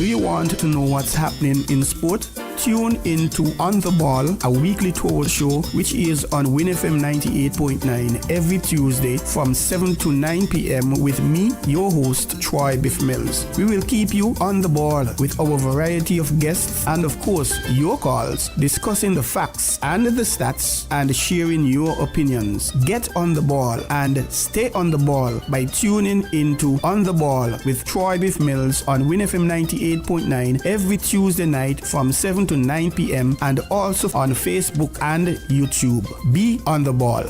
Do you want to know what's happening in sport? Tune into On the Ball, a weekly tour show which is on Win FM 98.9 every Tuesday from 7 to 9 p.m. with me, your host, Troy Biff Mills. We will keep you on the ball with our variety of guests and, of course, your calls, discussing the facts and the stats and sharing your opinions. Get on the ball and stay on the ball by tuning into On the Ball with Troy Biff Mills on Win FM 98.9 every Tuesday night from 7 to 9 p.m. and also on Facebook and YouTube. Be on the ball.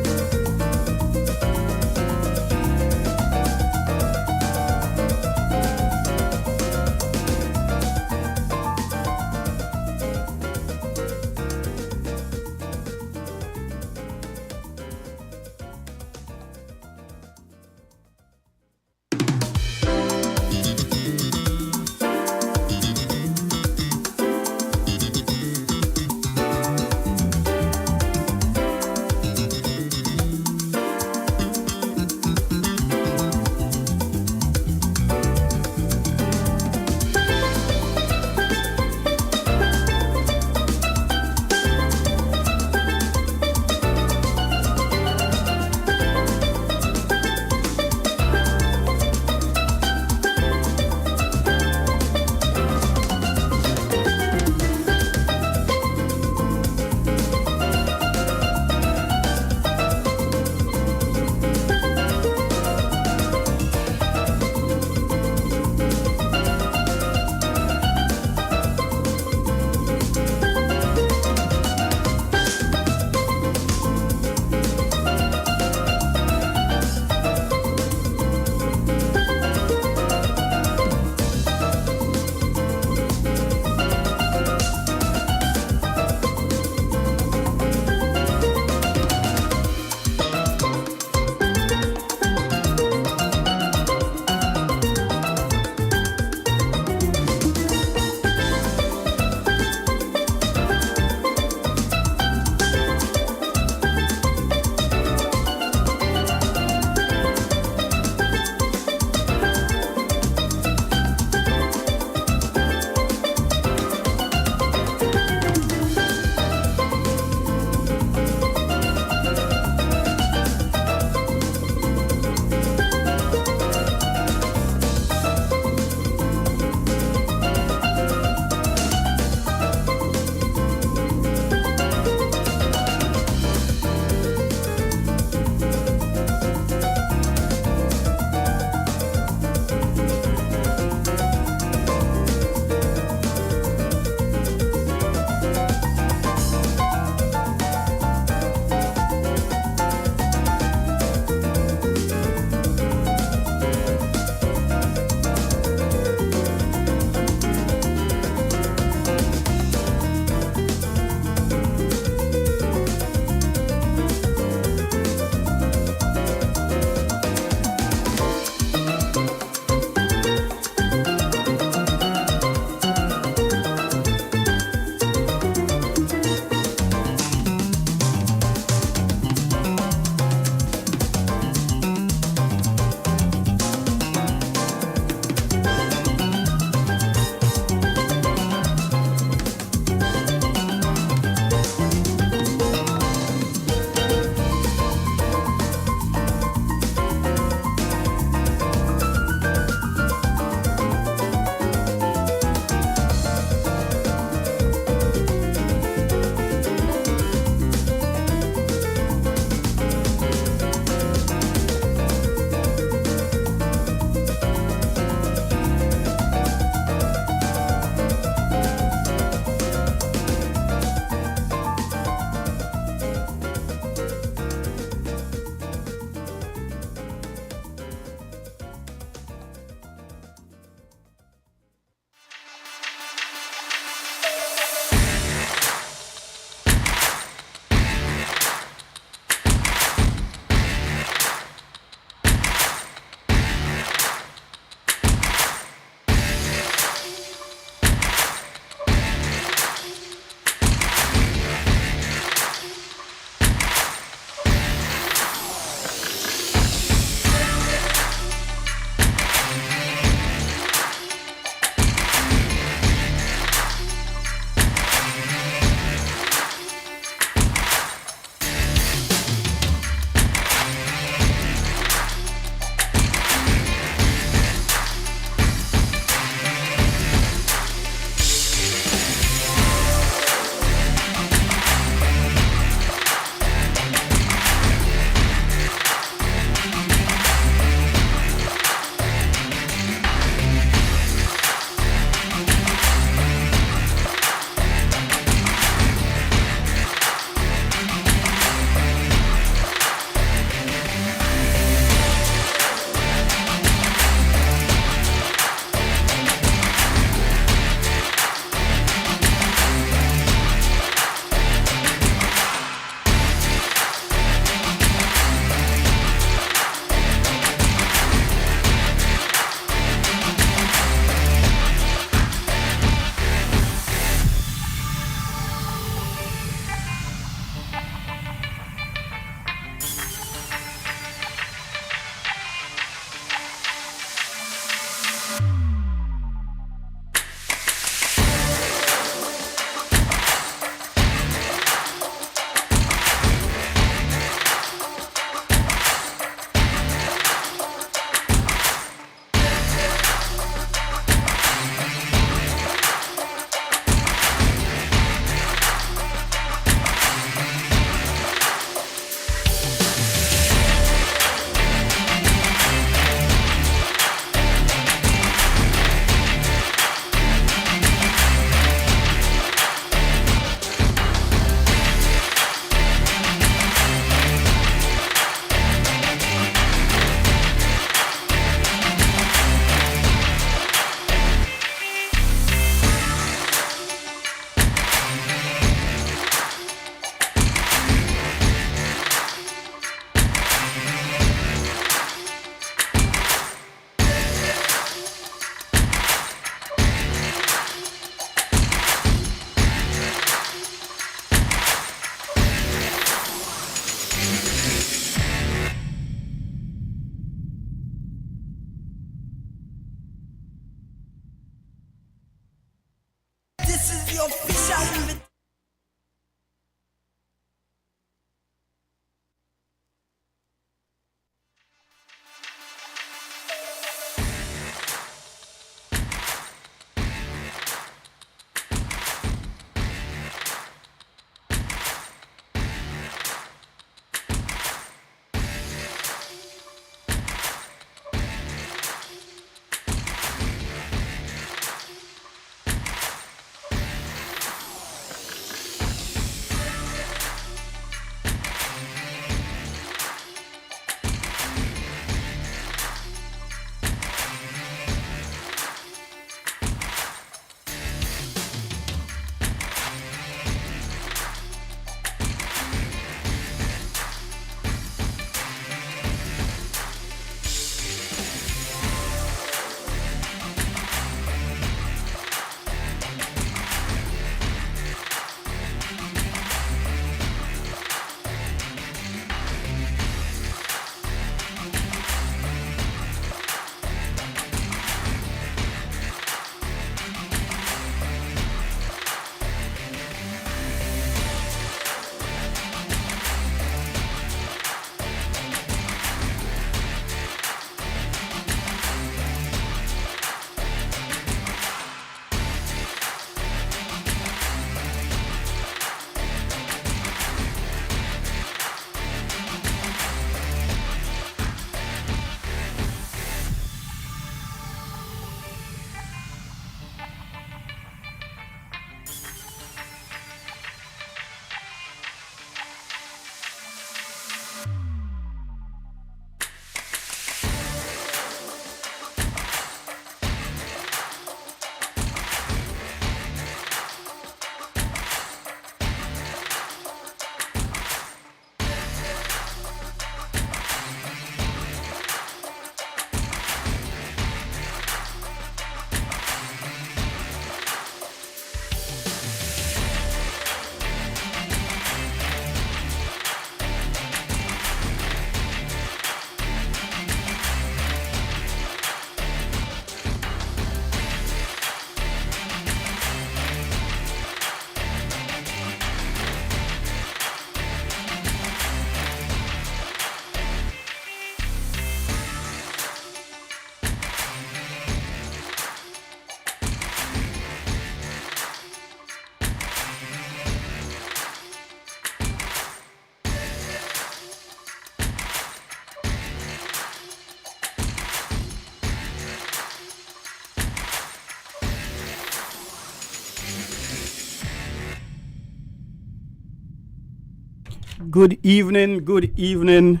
Good evening, good evening,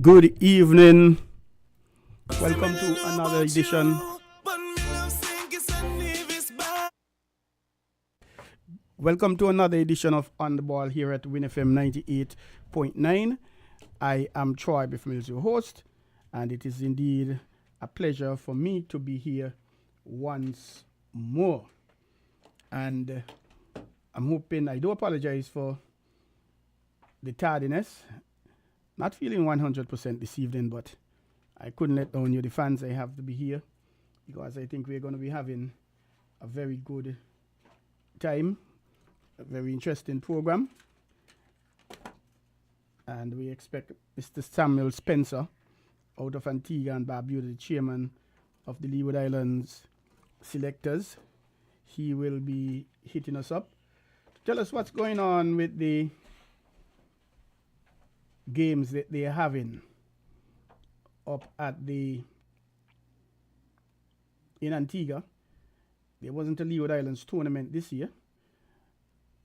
good evening. Welcome to another edition. Welcome to another edition of On the Ball here at WINNFM 98.9. I am Troy Biff, your host, and it is indeed a pleasure for me to be here once more. And I'm hoping, I do apologize for the tardiness. Not feeling 100% this evening, but I couldn't let down you, the fans. I have to be here because I think we're going to be having a very good time, a very interesting program. And we expect Mr. Samuel Spencer out of Antigua and Barbuda, the chairman of the Leeward Islands selectors. He will be hitting us up to tell us what's going on with the games that they're having up at in Antigua. There wasn't a Leeward Islands tournament this year,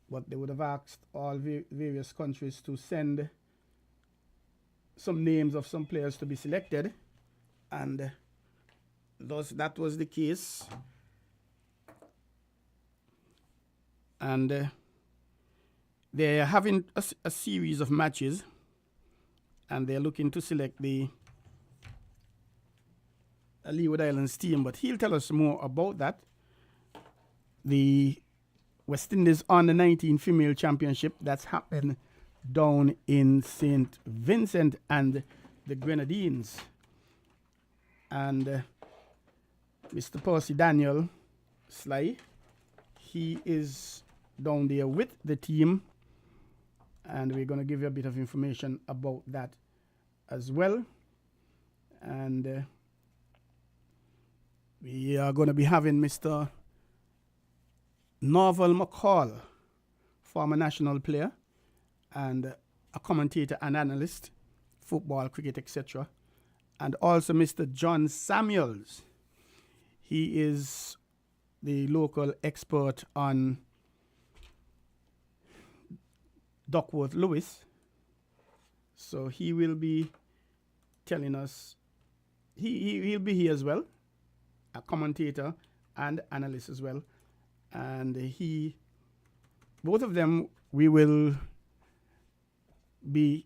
but they would have asked all various countries to send some names of some players to be selected, and that was the case. And they're having a series of matches, and they're looking to select the Leeward Islands team, but he'll tell us more about that. The West Indies Under 19 Female Championship that's happened down in St. Vincent and the Grenadines. And Mr. Percy Daniel Sly, he is down there with the team, and we're going to give you a bit of information about that as well. And we are going to be having Mr. Norval McCall, former national player and a commentator and analyst, football, cricket, etc. And also Mr. John Samuels. He is the local expert on Duckworth Lewis. So he will be telling us, he'll be here as well, a commentator and analyst as well. And both of them, we will be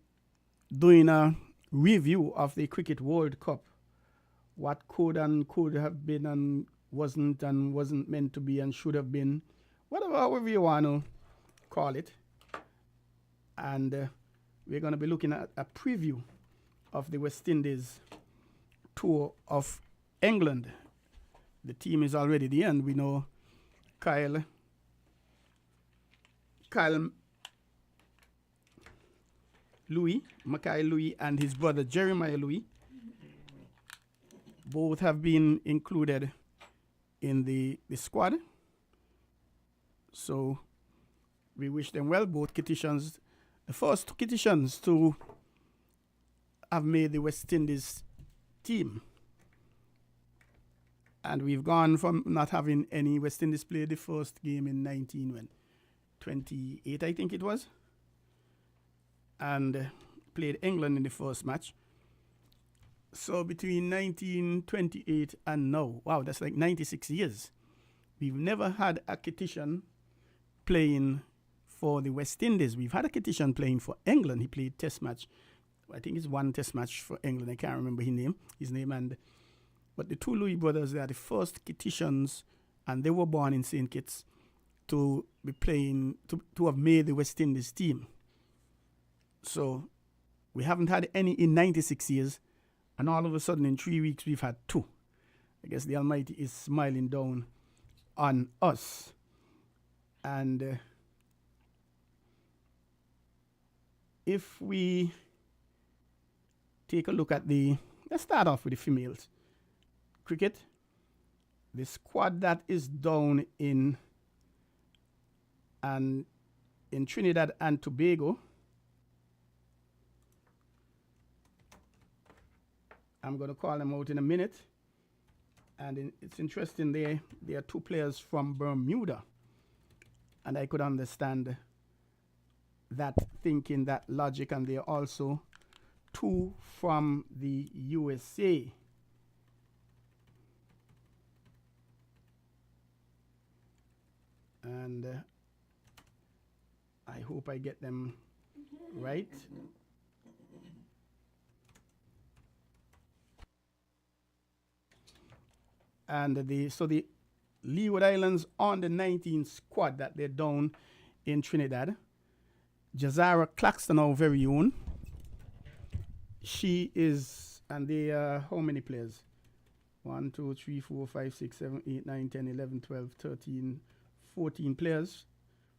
doing a review of the Cricket World Cup. What could have been and wasn't meant to be and should have been, however you want to call it. And we're going to be looking at a preview of the West Indies tour of England. The team is already there, and we know Kyle Louis, Mackay Louis, and his brother Jeremiah Louis both have been included in the squad. So we wish them well. Both Kitishans, the first two Kitishans to have made the West Indies team. And we've gone from not having any West Indies play the first game in 28, I think it was. And played England in the first match. So between 1928 and now, wow, that's like 96 years. We've never had a Kitishan playing for the West Indies. We've had a Kitishan playing for England. He played test match. I think it's one test match for England. I can't remember his name. But the two Louis brothers, they are the first Kitishans, and they were born in St. Kitts to be playing, to have made the West Indies team. So we haven't had any in 96 years, and all of a sudden in 3 weeks we've had two. I guess the Almighty is smiling down on us. And if we take a look at let's start off with the females. Cricket, the squad that is down in Trinidad and Tobago. I'm going to call them out in a minute. And it's interesting, there are two players from Bermuda. And I could understand that thinking, that logic, and there are also 2 from the USA. And I hope I get them right. And the Leeward Islands on the 19th squad that they're down in Trinidad. Jazara Claxton, our very own. She is, and they are how many players? 1, 2, 3, 4, 5, 6, 7, 8, 9, 10, 11, 12, 13, 14 players,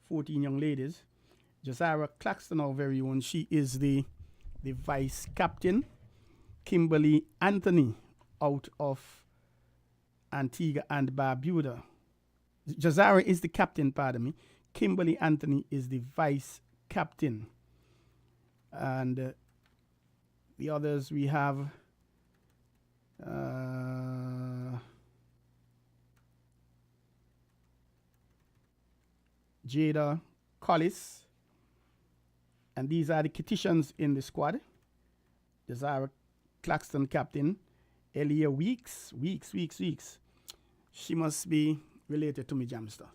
14 young ladies. Jazara Claxton, our very own, she is the vice captain. Kimberly Anthony out of Antigua and Barbuda. Jazara is the captain, pardon me. Kimberly Anthony is the vice captain. And the others we have Jada Collis. And these are the Kititians in the squad. Jazara Claxton captain. Elia Weeks. She must be related to me, Jamster.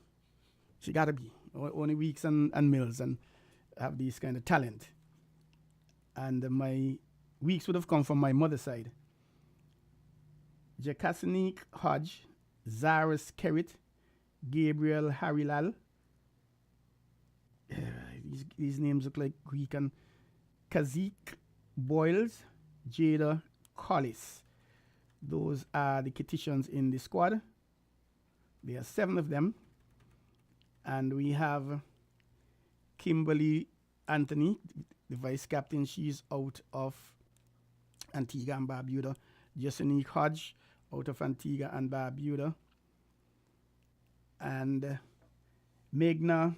She gotta be. Only Weeks and Mills and have these kind of talent. And my Weeks would have come from my mother's side. Jacasinique Hodge, Zaris Kerrit, Gabriel Harilal. These names look like Greek. And Kazik Boyles, Jada Collis. Those are the Kititians in the squad. There are 7 of them. And we have Kimberly Anthony, the vice captain. She's out of Antigua and Barbuda. Jessenique Hodge out of Antigua and Barbuda. And Megna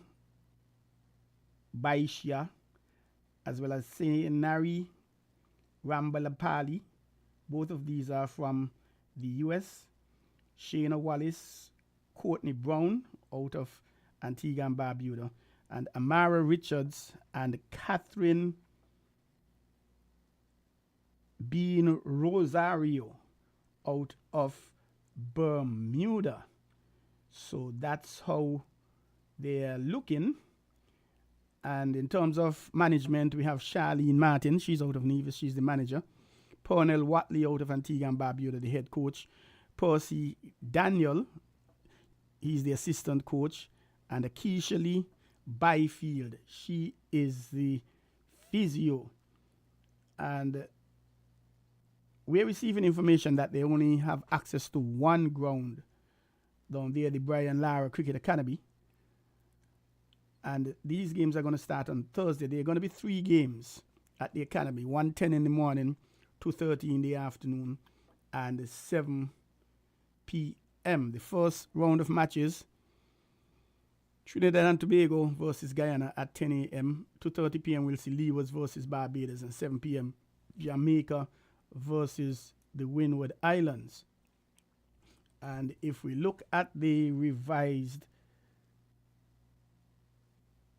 Baishia, as well as Senari Rambalapali. Both of these are from the US. Shayna Wallace, Courtney Brown out of Antigua and Barbuda. And Amara Richards and Catherine Bean Rosario out of Bermuda. So that's how they're looking. And in terms of management, we have Charlene Martin. She's out of Nevis. She's the manager. Pernell Watley out of Antigua and Barbuda, the head coach. Percy Daniel, he's the assistant coach. And Keisha Lee Byfield, she is the physio. And we're receiving information that they only have access to 1 ground down there, the Brian Lara Cricket Academy. And these games are going to start on Thursday. There are going to be 3 games at the academy. 1:10 in the morning, 2:30 in the afternoon, and 7 p.m. The first round of matches, Trinidad and Tobago versus Guyana at 10 a.m. 2:30 p.m. we'll see Leewards versus Barbados, and 7 p.m. Jamaica versus the Windward Islands. And if we look at the revised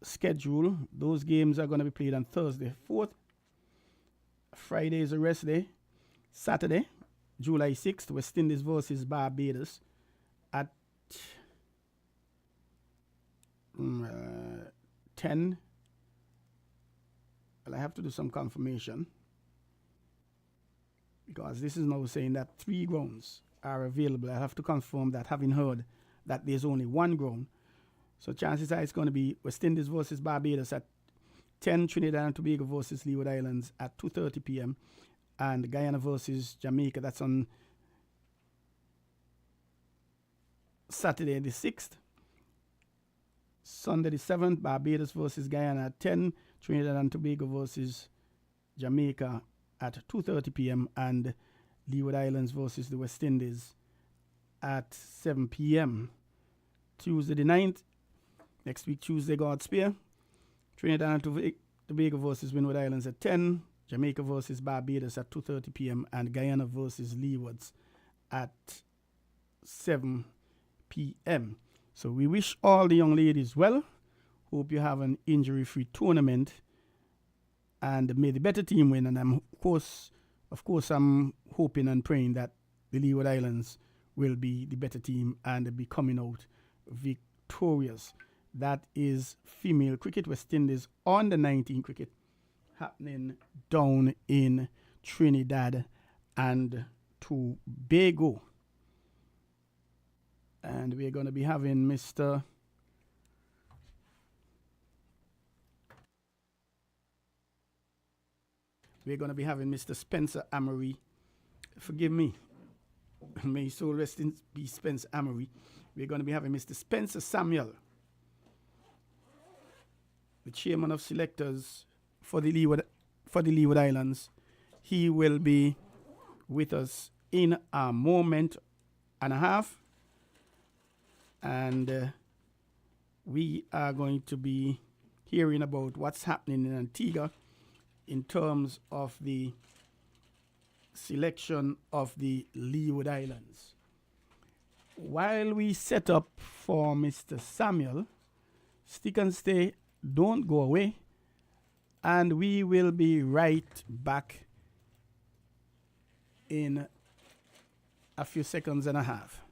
schedule, those games are going to be played on Thursday 4th. Friday is a rest day. Saturday, July 6th, West Indies versus Barbados at 10. Well, I have to do some confirmation, because this is now saying that 3 grounds are available. I have to confirm that, having heard that there's only 1 ground. So chances are it's going to be West Indies versus Barbados at 10, Trinidad and Tobago versus Leeward Islands at 2:30 p.m. and Guyana versus Jamaica. That's on Saturday the 6th. Sunday the 7th, Barbados versus Guyana at 10, Trinidad and Tobago versus Jamaica at 2:30 p.m. and Leeward Islands versus the West Indies at 7 p.m. Tuesday the 9th, next week Tuesday, God spare, Trinidad and Tobago versus Windward Islands at 10, Jamaica versus Barbados at 2:30 p.m. and Guyana versus Leewards at 7 p.m. So we wish all the young ladies well. Hope you have an injury-free tournament, and may the better team win. And of course, I'm hoping and praying that the Leeward Islands will be the better team and be coming out victorious. That is female cricket. West Indies on the 19 cricket happening down in Trinidad and Tobago. And we're going to be having Mr. Spencer Amory. Forgive me. May his soul rest in peace, Spencer Amory. We're going to be having Mr. Spencer Samuel, the chairman of selectors for the Leeward Islands. He will be with us in a moment and a half. And we are going to be hearing about what's happening in Antigua in terms of the selection of the Leeward Islands. While we set up for Mr. Samuel, stick and stay, don't go away, and we will be right back in a few seconds and a half.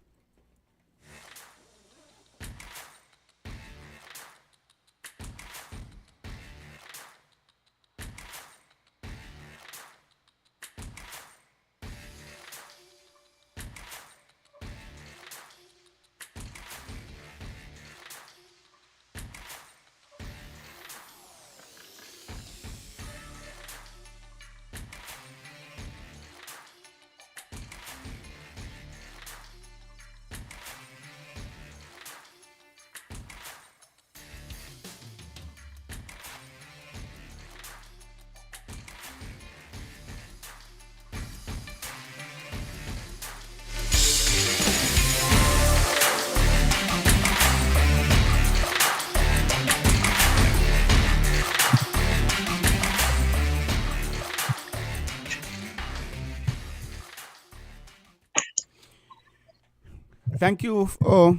Thank you for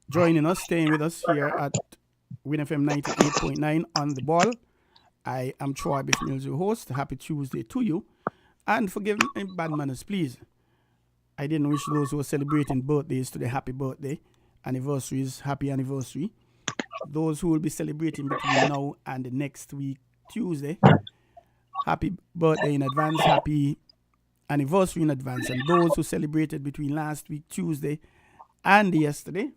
joining us, staying with us here at WINNFM 98.9 on the ball. I am Troy Biff, your host. Happy Tuesday to you. And forgive me, bad manners, please. I didn't wish those who are celebrating birthdays today happy birthday. Anniversaries, happy anniversary. Those who will be celebrating between now and the next week, Tuesday, happy birthday in advance, happy anniversary in advance. And those who celebrated between last week, Tuesday, and yesterday,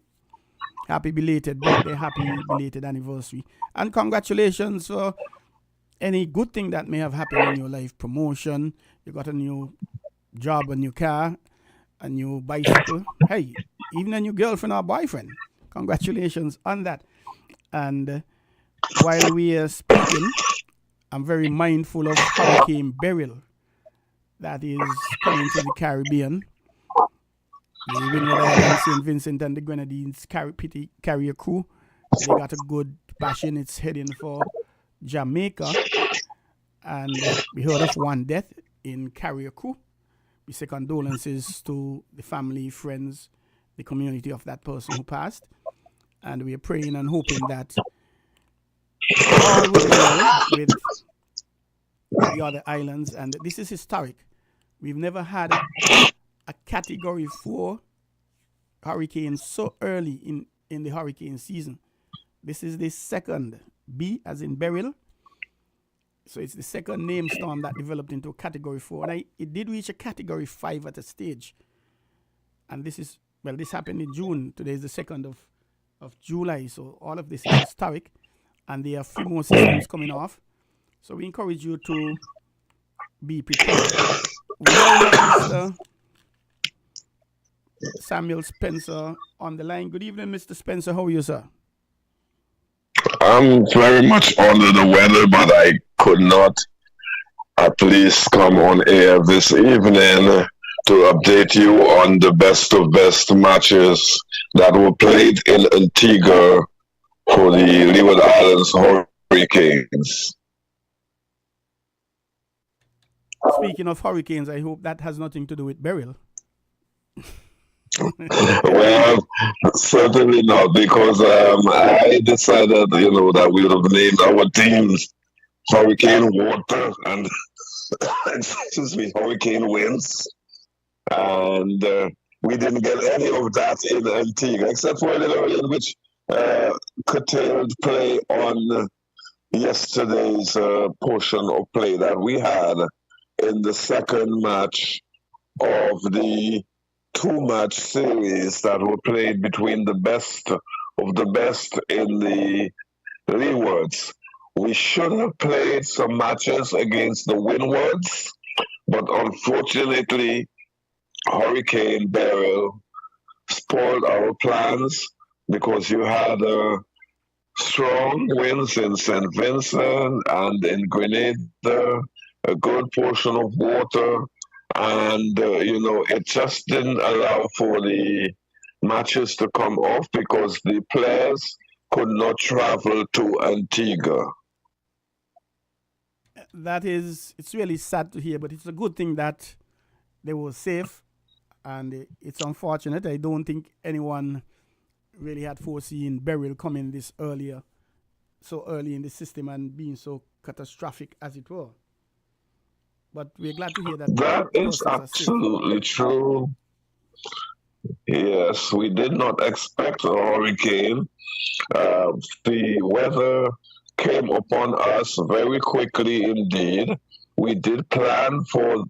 happy belated birthday, happy belated anniversary. And congratulations for any good thing that may have happened in your life. Promotion, you got a new job, a new car, a new bicycle. Hey, even a new girlfriend or boyfriend. Congratulations on that. And while we are speaking, I'm very mindful of Hurricane Beryl that is coming to the Caribbean. The WINNMedia Family, St. Vincent and the Grenadines carrier crew, they got a good bashing. It's heading for Jamaica. And we heard of one death in carrier crew. We say condolences to the family, friends, the community of that person who passed. And we are praying and hoping that all will be well with the other islands. And this is historic. We've never had a Category 4 hurricane so early in the hurricane season. This is the second, B as in Beryl. So it's the second named storm that developed into a Category 4. And it did reach a Category 5 at a stage. And this happened in June. Today is the 2nd of July. So all of this is historic. And there are a few more systems coming off. So we encourage you to be prepared. We now have Mr. Samuel Spencer on the line. Good evening, Mr. Spencer. How are you, sir? I'm very much under the weather, but I could not at least come on air this evening to update you on the best of best matches that were played in Antigua for the Leeward Islands Hurricanes. Speaking of hurricanes, I hope that has nothing to do with Beryl. Well, certainly not, because I decided, that we would have named our teams Hurricane Water and, excuse me, Hurricane Winds. And we didn't get any of that in Antigua, except for a little in which uh, curtailed play on yesterday's portion of play that we had in the second match of the two-match series that were played between the best of the best in the leewards. We should have played some matches against the windwards, but unfortunately, Hurricane Beryl spoiled our plans because you had strong winds in St. Vincent and in Grenada, a good portion of water, and it just didn't allow for the matches to come off because the players could not travel to Antigua. It's really sad to hear, but it's a good thing that they were safe, and it's unfortunate. I don't think anyone really had foreseen Beryl coming so early in the system and being so catastrophic as it were. But we're glad to hear that That is persons are safe. absolutely true. Yes, we did not expect a hurricane. The weather came upon us very quickly indeed. We did plan for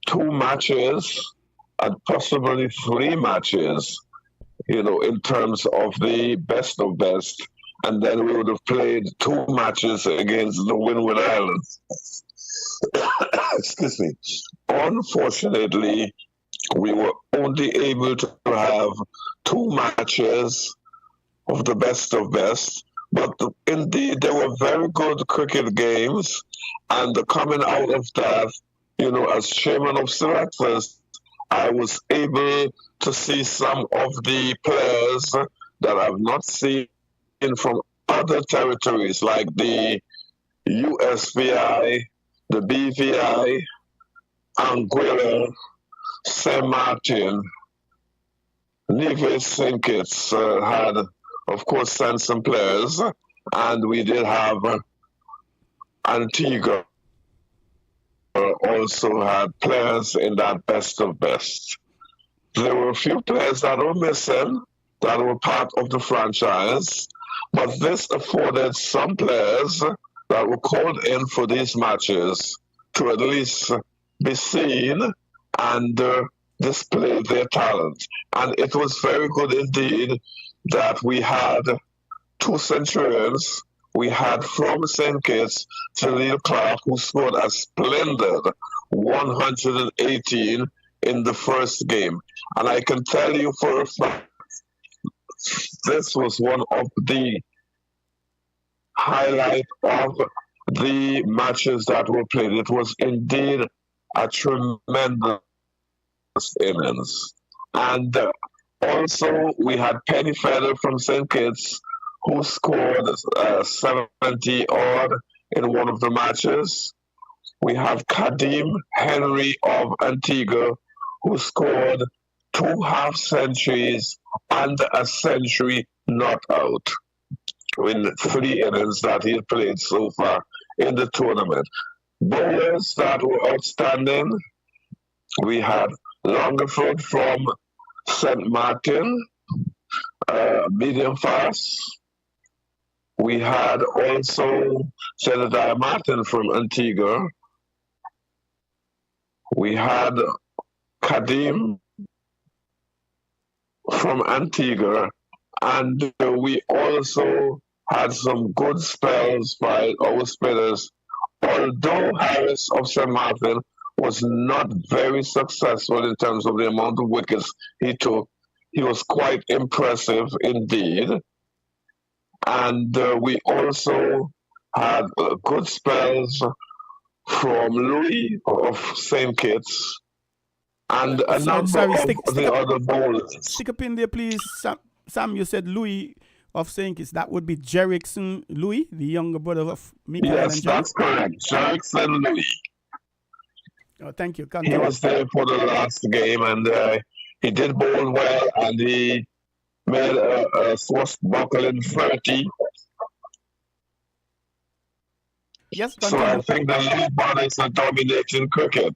two matches and possibly three matches, in terms of the best of best. And then we would have played two matches against the Windward Islands. Excuse me. Unfortunately, we were only able to have two matches of the best of best. But indeed, they were very good cricket games. And coming out of that, as chairman of selectors, I was able to see some of the players that I've not seen from other territories like the USVI, the BVI, Anguilla, St. Martin, Nevis St. Kitts had, of course, sent some players, and we did have Antigua also had players in that best of best. There were a few players that were missing that were part of the franchise, but this afforded some players that were called in for these matches to at least be seen and display their talent. And it was very good indeed that we had two Centurions. We had from St. Kitts, Jaleel Clark, who scored a splendid 118 in the first game. And I can tell you for a fact, this was one of the highlight of the matches that were played. It was indeed a tremendous innings. And also, we had Penny Feather from St. Kitts, who scored 70 odd in one of the matches. We have Kadim Henry of Antigua, who scored 2 half centuries and a century not out in 3 innings that he had played so far in the tournament. Bowlers that were outstanding, we had Longerford from St. Martin, medium fast. We had also Jedediah Martin from Antigua. We had Kadim from Antigua, and we also had some good spells by our spinners. Although Harris of St. Martin was not very successful in terms of the amount of wickets he took, he was quite impressive indeed. And we also had good spells from Louis of St. Kitts and a number of the other bowlers. Stick a pin there, please. Sam, you said Louis of St. Kitts. That would be Jerickson Louis, the younger brother of Mikael and Yes, that's correct. Jerickson Louis. Oh, thank you. He was there for the last game, and He did bowl well, and he made a swashbuckling 30. Yes, So I continue. think the Lee brothers are dominating cricket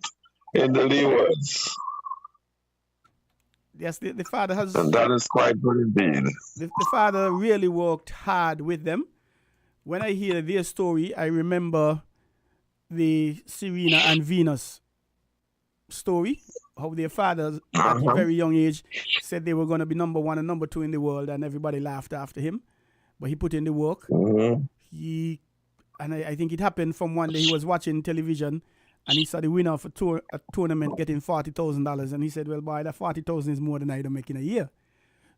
in the Leewards, Yes, the father and has that is quite good indeed. the father really worked hard with them. When I hear their story, I remember the Serena and Venus story, how their fathers at a Uh-huh. very young age said they were going to be number one and number two in the world, and everybody laughed after him. But he put in the work. Mm-hmm. He and I think it happened from one day he was watching television and he saw the winner of a tournament getting $40,000, and he said, "Well, boy, that 40,000 is more than I don't make in a year.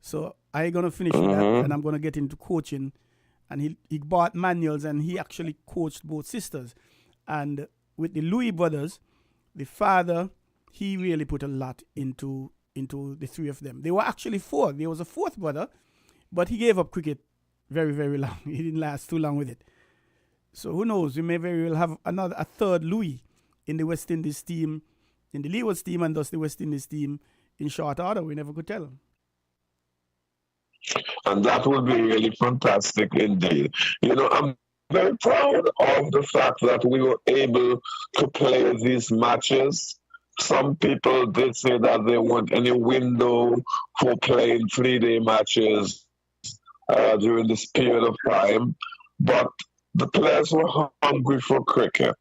So I gonna finish with that, and Mm-hmm. I'm gonna get into coaching." And he bought manuals, and he actually coached both sisters. And with the Louis brothers, the father, he really put a lot into the three of them. They were actually four. There was a fourth brother, but he gave up cricket very, very long. He didn't last too long with it. So who knows? We may very well have a third Louis in the West Indies team, in the Leewards team, and thus the West Indies team in short order. We never could tell. And that would be really fantastic indeed. I'm very proud of the fact that we were able to play these matches. Some people did say that there weren't any window for playing 3-day matches during this period of time, but the players were hungry for cricket,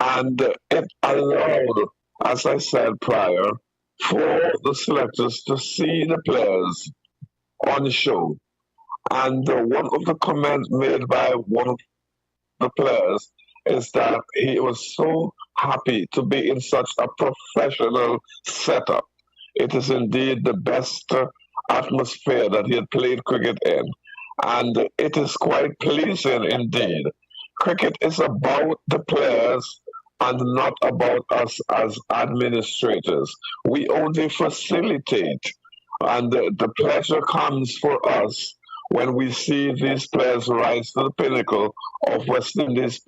and it allowed, as I said prior, for the selectors to see the players on the show. And one of the comments made by one of the players is that he was so happy to be in such a professional setup. It is indeed the best atmosphere that he had played cricket in, and it is quite pleasing indeed. Cricket is about the players and not about us as administrators. We only facilitate, and the pleasure comes for us when we see these players rise to the pinnacle of West Indies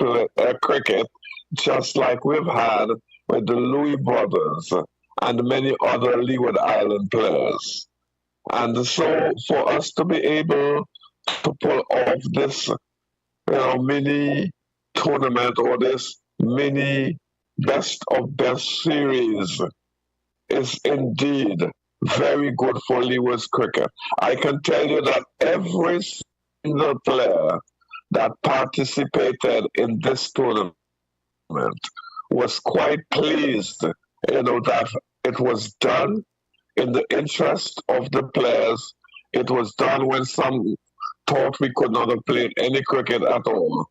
cricket, just like we've had with the Louis brothers and many other Leeward Island players. And so, for us to be able to pull off this, mini tournament or this mini best of best series is indeed very good for Leeward's cricket. I can tell you that every single player that participated in this tournament was quite pleased, that it was done in the interest of the players. It was done when some thought we could not have played any cricket at all.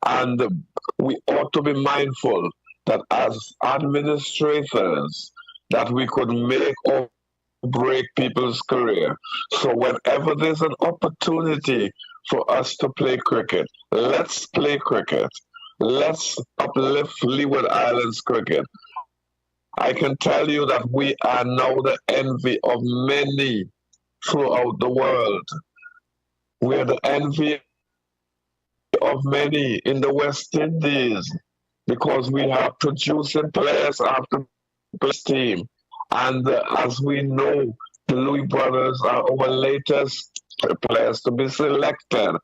And we ought to be mindful that as administrators, that we could make or break people's career. So whenever there's an opportunity for us to play cricket, let's play cricket. Let's uplift Leeward Islands cricket. I can tell you that we are now the envy of many throughout the world. We're the envy of many in the West Indies because we are producing players after players team. And as we know, the Louis brothers are our latest players to be selected.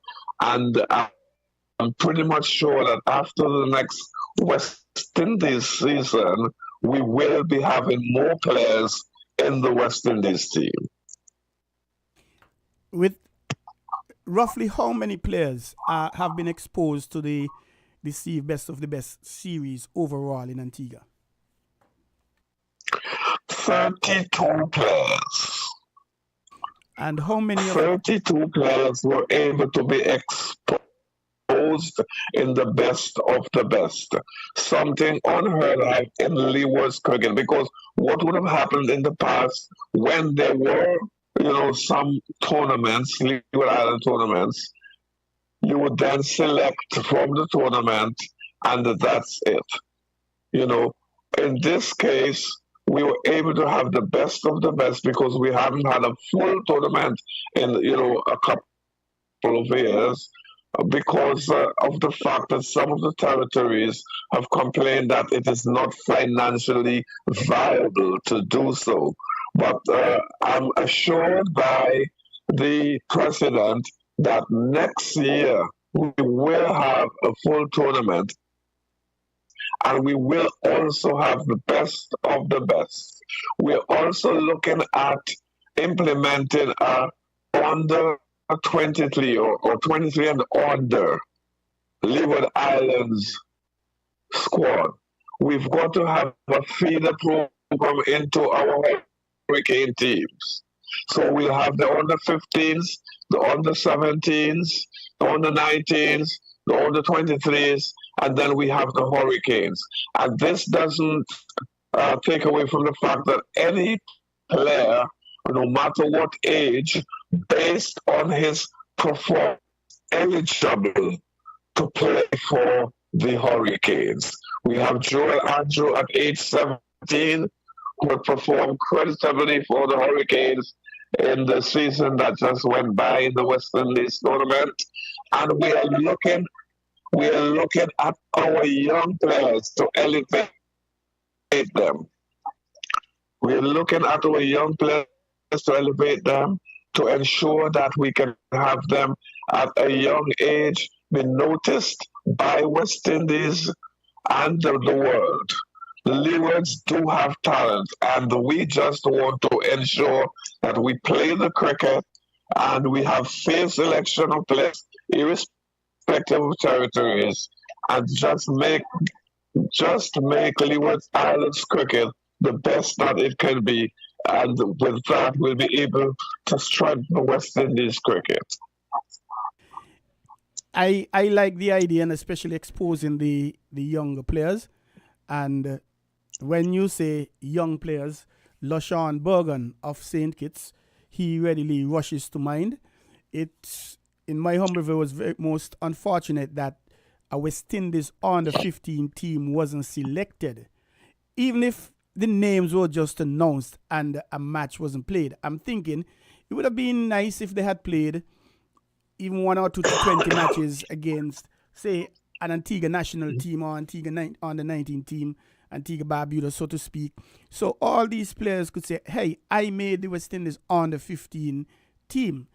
And I'm pretty much sure that after the next West Indies season, we will be having more players in the West Indies team. With roughly how many players have been exposed to the Steve Best of the Best series overall in Antigua? 32 players. And how many of 32 players were able to be exposed in the best of the best. Something unheard of in Leeward's cricket, because what would have happened in the past when there were, some tournaments, Leeward Island tournaments, you would then select from the tournament and that's it. In this case, we were able to have the best of the best because we haven't had a full tournament in, a couple of years because of the fact that some of the territories have complained that it is not financially viable to do so. But I'm assured by the president that next year we will have a full tournament and we will also have the best of the best. We're also looking at implementing a under 23 or 23 and under Leeward Islands squad. We've got to have a feeder program into our hurricane teams. So we'll have the under 15s, the under 17s, the under 19s, the under 23s, and then we have the Hurricanes. And this doesn't take away from the fact that any player, no matter what age, based on his performance, eligible to play for the Hurricanes. We have Joel Andrew at age 17, who had performed creditably for the Hurricanes in the season that just went by in the Western League tournament. And we are looking at our young players to elevate them. We are looking at our young players to elevate them, to ensure that we can have them at a young age be noticed by West Indies and the world. The Leewards do have talent, and we just want to ensure that we play the cricket and we have fair selection of players, irrespective of territories, and just make Leeward Islands cricket the best that it can be. And with that, we'll be able to strengthen the West Indies cricket. I like the idea, and especially exposing the younger players. And when you say young players, LaShawn Bergen of St. Kitts, he readily rushes to mind. It's, in my humble view, was very most unfortunate that a West Indies under 15 team wasn't selected. Even if the names were just announced and a match wasn't played, I'm thinking it would have been nice if they had played even 1 or 2 to 20 matches against, say, an Antigua national team or Antigua under 19 team, Antigua Barbuda, so to speak. So all these players could say, hey, I made the West Indies under 15 team.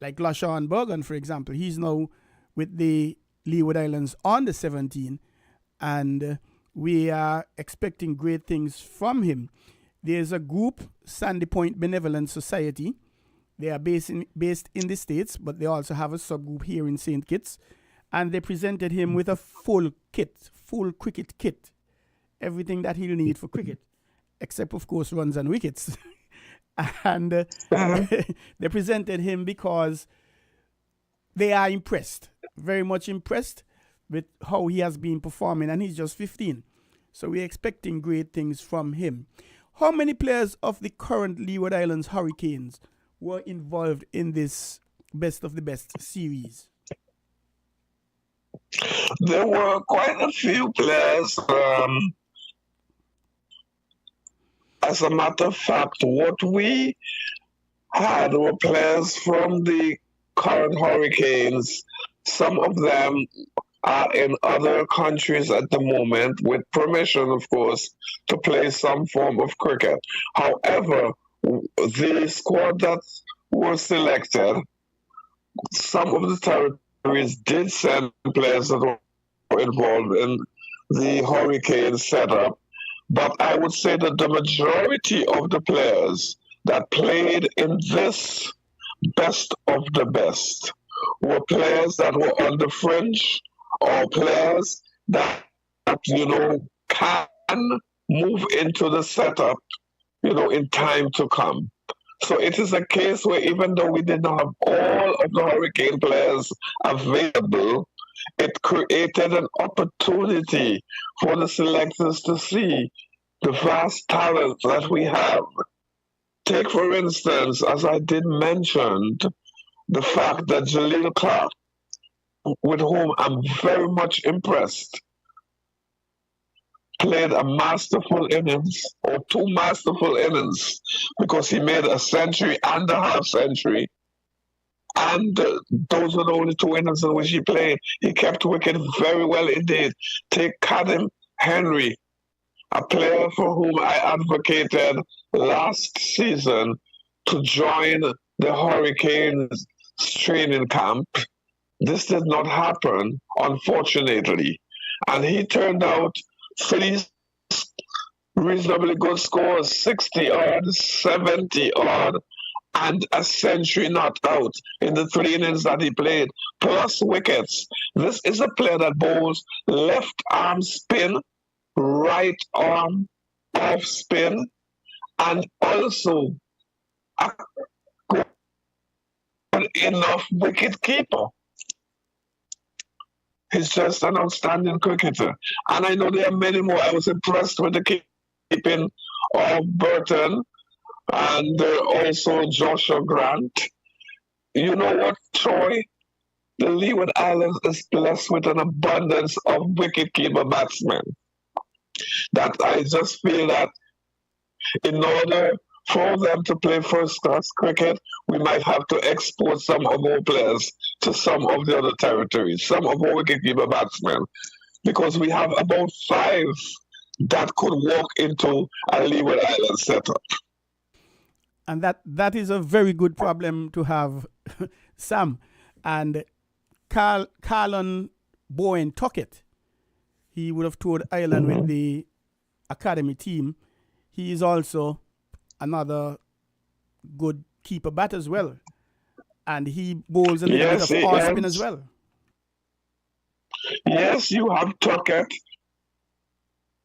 Like LaShawn Bergen, for example. He's now with the Leeward Islands under 17, and we are expecting great things from him. There's a group, Sandy Point Benevolent Society. They are based in the States, but they also have a subgroup here in St. Kitts. And they presented him with a full cricket kit. Everything that he'll need for cricket, except, of course, runs and wickets. And they presented him because they are impressed, very much impressed with how he has been performing, and he's just 15. So we're expecting great things from him. How many players of the current Leeward Islands Hurricanes were involved in this Best of the Best series? There were quite a few players. As a matter of fact, what we had were players from the current Hurricanes. Some of them are in other countries at the moment, with permission, of course, to play some form of cricket. However, the squad that was selected, some of the territories did send players that were involved in the Hurricane setup, but I would say that the majority of the players that played in this Best of the Best were players that were on the fringe, or players that can move into the setup, in time to come. So it is a case where, even though we did not have all of the Hurricane players available, it created an opportunity for the selectors to see the vast talent that we have. Take, for instance, as I did mention, the fact that Jaleel Clark, with whom I'm very much impressed, played a masterful innings, or 2 masterful innings, because he made a century and a half century. And those were the only 2 innings in which he played. He kept wicket very well indeed. Take Kadim Henry, a player for whom I advocated last season to join the Hurricanes training camp. This did not happen, unfortunately. And he turned out three reasonably good scores, 60 odd, 70 odd, and a century not out in the 3 innings that he played, plus wickets. This is a player that bowls left arm spin, right arm off spin, and also a good enough wicket keeper. He's just an outstanding cricketer. And I know there are many more. I was impressed with the keeping of Burton and also Joshua Grant. You know what, Troy? The Leeward Islands is blessed with an abundance of wicketkeeper batsmen. That I just feel that in order for them to play first-class cricket, we might have to export some of our players to some of the other territories, some of our wicketkeeper batsmen, because we have about 5 that could walk into a Leeward Island setup. And that is a very good problem to have, Sam. And Carlon Bowen Tuckett, he would have toured Ireland with the academy team. He is also another good keeper bat as well. And he bowls a little bit of off spin as well. Yes, you have Tuckett.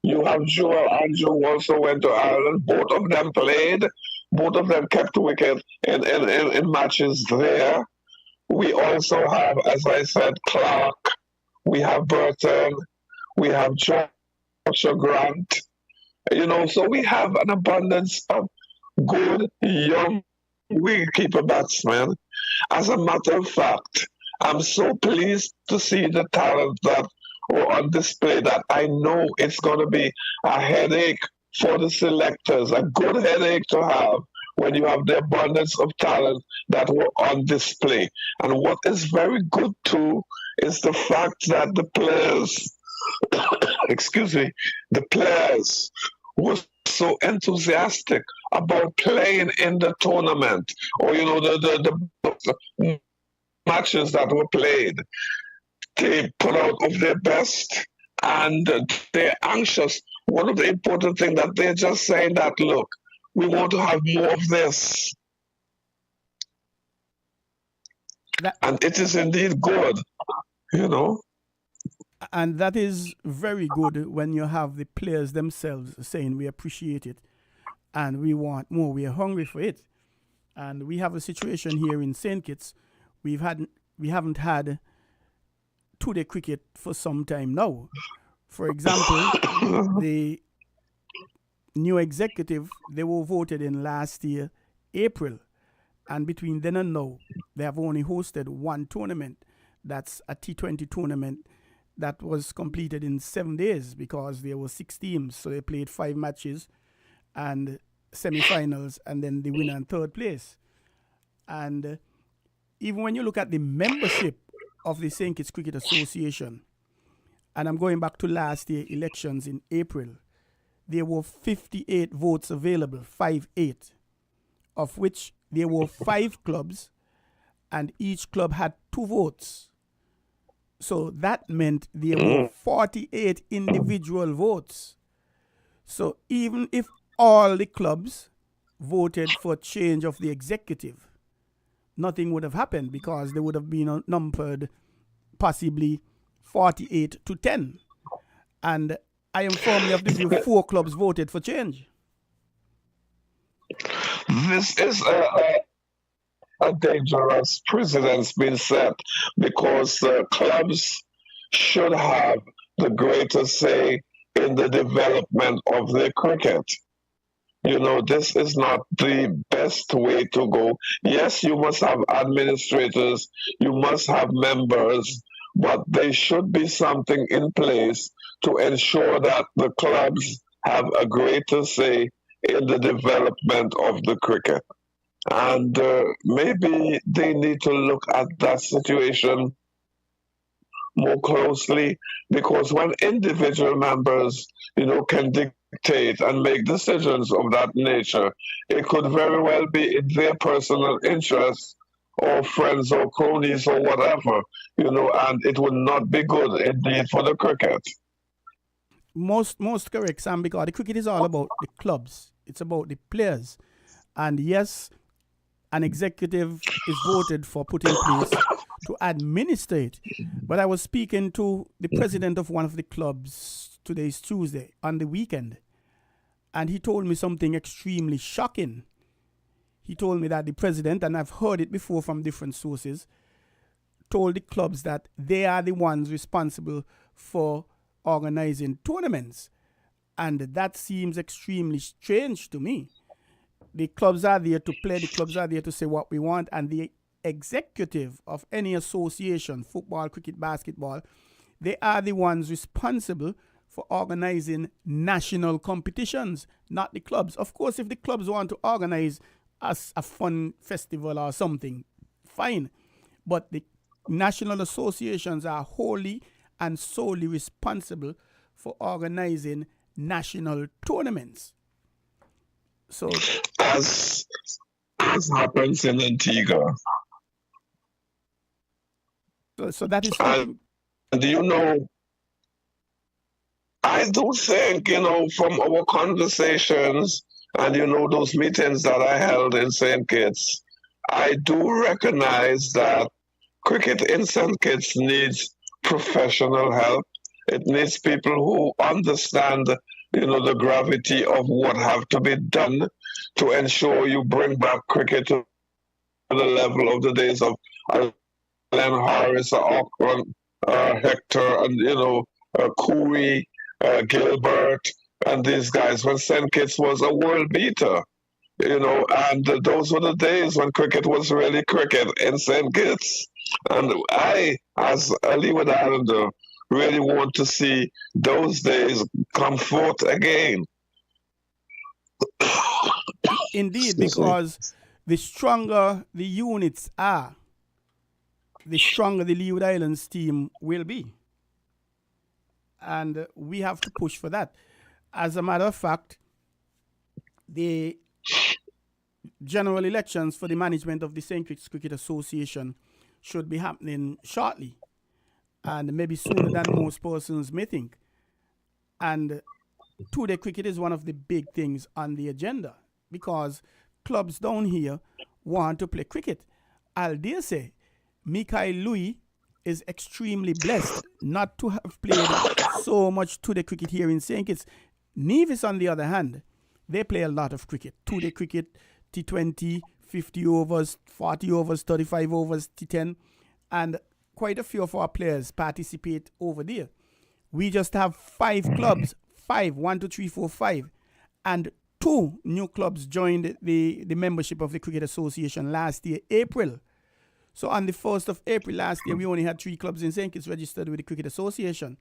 You have Joel Andrew also went to Ireland. Both of them played. Both of them kept wicket in matches there. We also have, as I said, Clark. We have Burton. We have Joshua Grant. So we have an abundance of good young wicketkeeper batsmen. As a matter of fact, I'm so pleased to see the talent that were on display that I know it's going to be a headache for the selectors, a good headache to have when you have the abundance of talent that were on display. And what is very good too is the fact that the players, the players were so enthusiastic about playing in the tournament, or the matches that were played. They put out of their best, and they're anxious. One of the important things that they're just saying that, look, we want to have more of this. And it is indeed good, And that is very good when you have the players themselves saying we appreciate it and we want more, we are hungry for it. And we have a situation here in St. Kitts. We haven't had two-day cricket for some time now. For example, the new executive, they were voted in last year, April. And between then and now, they have only hosted one tournament. That's a T20 tournament that was completed in 7 days because there were 6 teams. So they played 5 matches and semi-finals and then the winner and third place. And even when you look at the membership of the St. Kitts Cricket Association, and I'm going back to last year elections in April, there were 58 votes available, 58, of which there were 5 clubs and each club had 2 votes. So that meant there were 48 individual votes. So even if all the clubs voted for change of the executive, nothing would have happened because they would have been numbered possibly 48 to 10. And I am firmly of the view 4 clubs voted for change. This is a dangerous precedent being set because clubs should have the greater say in the development of their cricket. This is not the best way to go. Yes, you must have administrators, you must have members, but there should be something in place to ensure that the clubs have a greater say in the development of the cricket. And maybe they need to look at that situation more closely, because when individual members, can dictate dictate and make decisions of that nature, it could very well be in their personal interest or friends or cronies or whatever, and it would not be good indeed for the cricket. Most correct, Sam, because the cricket is all about the clubs. It's about the players. And yes, an executive is voted for put in place to administer it. But I was speaking to the president of one of the clubs, today's Tuesday, on the weekend, and he told me something extremely shocking. He told me that the president, and I've heard it before from different sources, told the clubs that they are the ones responsible for organizing tournaments. And that seems extremely strange to me. The clubs are there to play, the clubs are there to say what we want, and the executive of any association, football, cricket, basketball, they are the ones responsible for organizing national competitions, not the clubs. Of course, if the clubs want to organize a fun festival or something, fine. But the national associations are wholly and solely responsible for organizing national tournaments. So, as happens in Antigua. So that is. And I do think, from our conversations and, those meetings that I held in St. Kitts, I do recognize that cricket in St. Kitts needs professional help. It needs people who understand, the gravity of what have to be done to ensure you bring back cricket to the level of the days of Alan Harris, Auckland, Hector, and, Cooley, Gilbert, and these guys when St. Kitts was a world beater. And those were the days when cricket was really cricket in St. Kitts. And I, as a Leeward Islander, really want to see those days come forth again. Indeed, because the stronger the units are, the stronger the Leeward Islands team will be. And we have to push for that. As a matter of fact, the general elections for the management of the St. Kitts Cricket Association should be happening shortly, and maybe sooner than most persons may think. And two-day cricket is one of the big things on the agenda because clubs down here want to play cricket. I'll dare say, Mikael Louis is extremely blessed not to have played so much two-day cricket here in St. Kitts. Nevis, on the other hand, they play a lot of cricket. Two-day cricket, T20, 50 overs, 40 overs, 35 overs, T10. And quite a few of our players participate over there. We just have 5 clubs, 5, 1, 2, 3, 4, 5. And 2 new clubs joined the membership of the Cricket Association last year, April. So on the 1st of April last year, we only had 3 clubs in St. Kitts registered with the Cricket Association.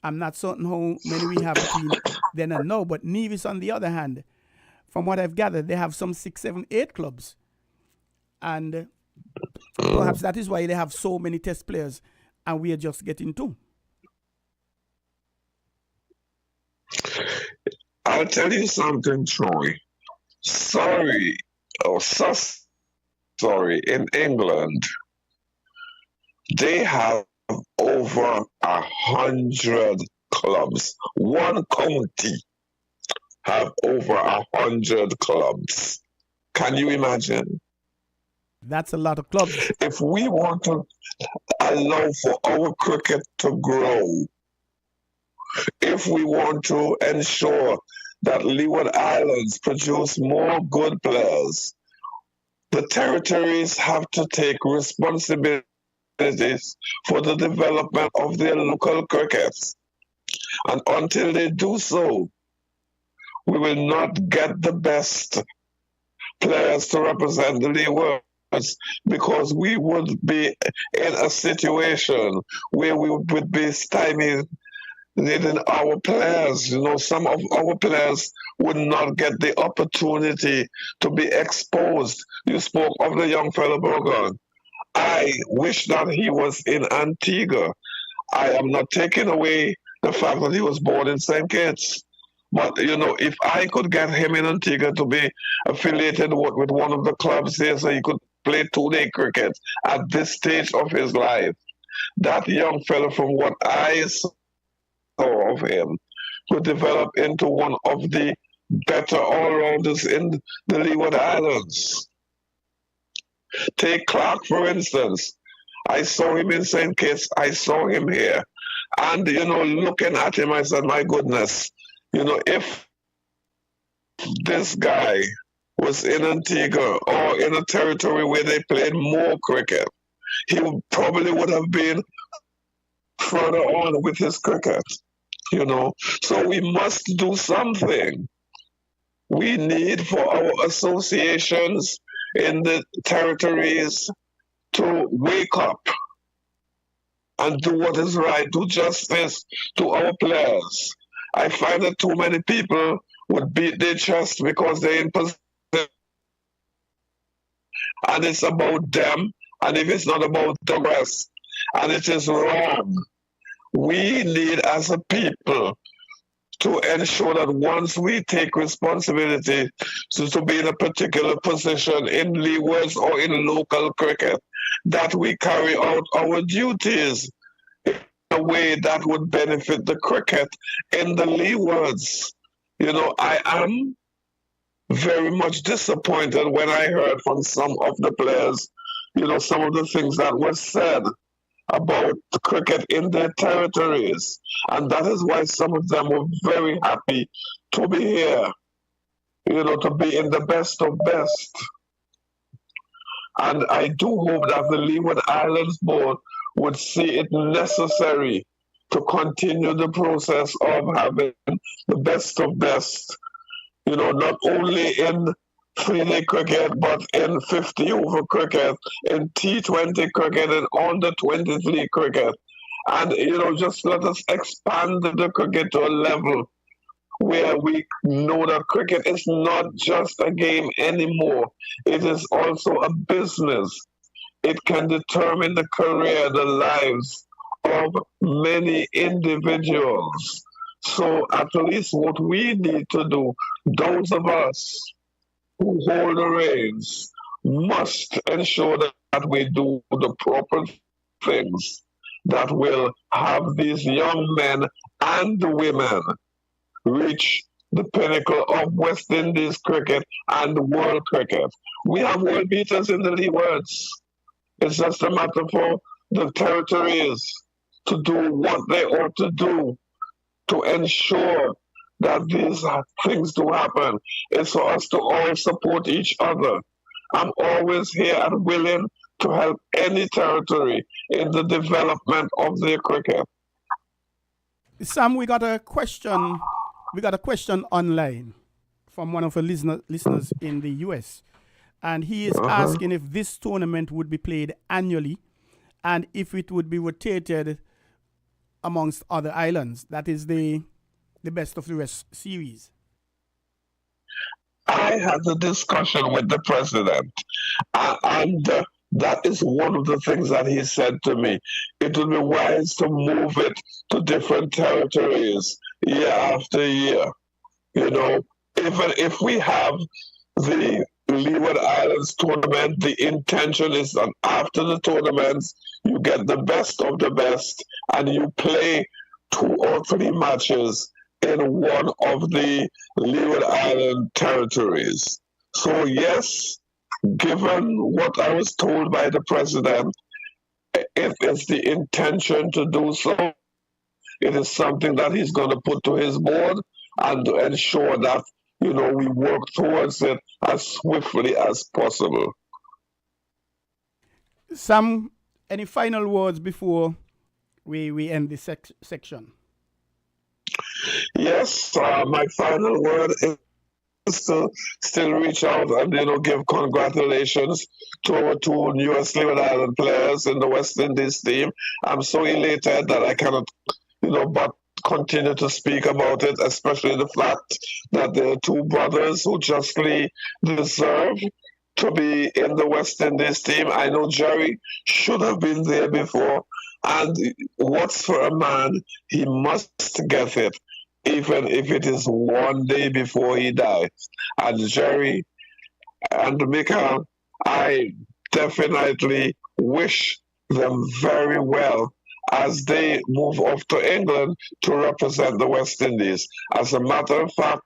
I'm not certain how many we have between then and now, but Nevis, on the other hand, from what I've gathered, they have some 6, 7, 8 clubs. And perhaps that is why they have so many test players, and we are just getting 2. I'll tell you something, Troy. Sorry, in England, they have over 100 clubs. One county have over 100 clubs. Can you imagine? That's a lot of clubs. If we want to allow for our cricket to grow, if we want to ensure that Leeward Islands produce more good players, the territories have to take responsibilities for the development of their local crickets. And until they do so, we will not get the best players to represent the Leewards, because we would be in a situation where we would be stymied in our players. Some of our players would not get the opportunity to be exposed. You spoke of the young fellow Bogan. I wish that he was in Antigua. I am not taking away the fact that he was born in St. Kitts. But if I could get him in Antigua to be affiliated with one of the clubs there, so he could play 2-day cricket at this stage of his life, that young fellow, from what I saw of him, could develop into one of the better all-rounders in the Leeward Islands. Take Clark, for instance. I saw him in St. Kitts. I saw him here. And, looking at him, I said, my goodness, if this guy was in Antigua or in a territory where they played more cricket, he probably would have been further on with his cricket, So we must do something. We need for our associations in the territories to wake up and do what is right, do justice to our players. I find that too many people would beat their chest because they're in position, and it's about them, and if it's not about the rest, and it is wrong. We need, as a people, to ensure that once we take responsibility to be in a particular position in leagues or in local cricket, that we carry out our duties in a way that would benefit the cricket in the leagues. I am very much disappointed when I heard from some of the players, some of the things that were said about cricket in their territories. And that is why some of them were very happy to be here, to be in the best of best. And I do hope that the Leeward Islands Board would see it necessary to continue the process of having the best of best, not only in 3-day cricket, but in 50 over cricket, in T20 cricket, and under 23 cricket. And, just let us expand the cricket to a level where we know that cricket is not just a game anymore. It is also a business. It can determine the career, the lives of many individuals. So at least what we need to do, those of us who hold the reins, must ensure that we do the proper things that will have these young men and women reach the pinnacle of West Indies cricket and world cricket. We have world beaters in the leagues. It's just a matter for the territories to do what they ought to do to ensure that these things do happen. It's for us to all support each other. I'm always here and willing to help any territory in the development of their cricket. Sam, we got a question. We got a question online from one of our listeners in the US. And he is asking if this tournament would be played annually and if it would be rotated amongst other islands. That is the best of the rest series. I had a discussion with the president, and that is one of the things that he said to me. It would be wise to move it to different territories year after year. Even if we have the Leeward Islands tournament, the intention is that after the tournaments, you get the best of the best, and you play 2 or 3 matches in one of the Leeward Island territories. So yes, given what I was told by the president, if it's the intention to do so, it is something that he's going to put to his board and to ensure that, we work towards it as swiftly as possible. Sam, any final words before we end this section? Yes, my final word is to still reach out and give congratulations to our 2 newest Leeward Island players in the West Indies team. I'm so elated that I cannot, but continue to speak about it, especially the fact that there are 2 brothers who justly deserve to be in the West Indies team. I know Jerry should have been there before, and what's for a man, he must get it. even if it is one day before he dies. And Jerry and Michael, I definitely wish them very well as they move off to England to represent the West Indies. As a matter of fact,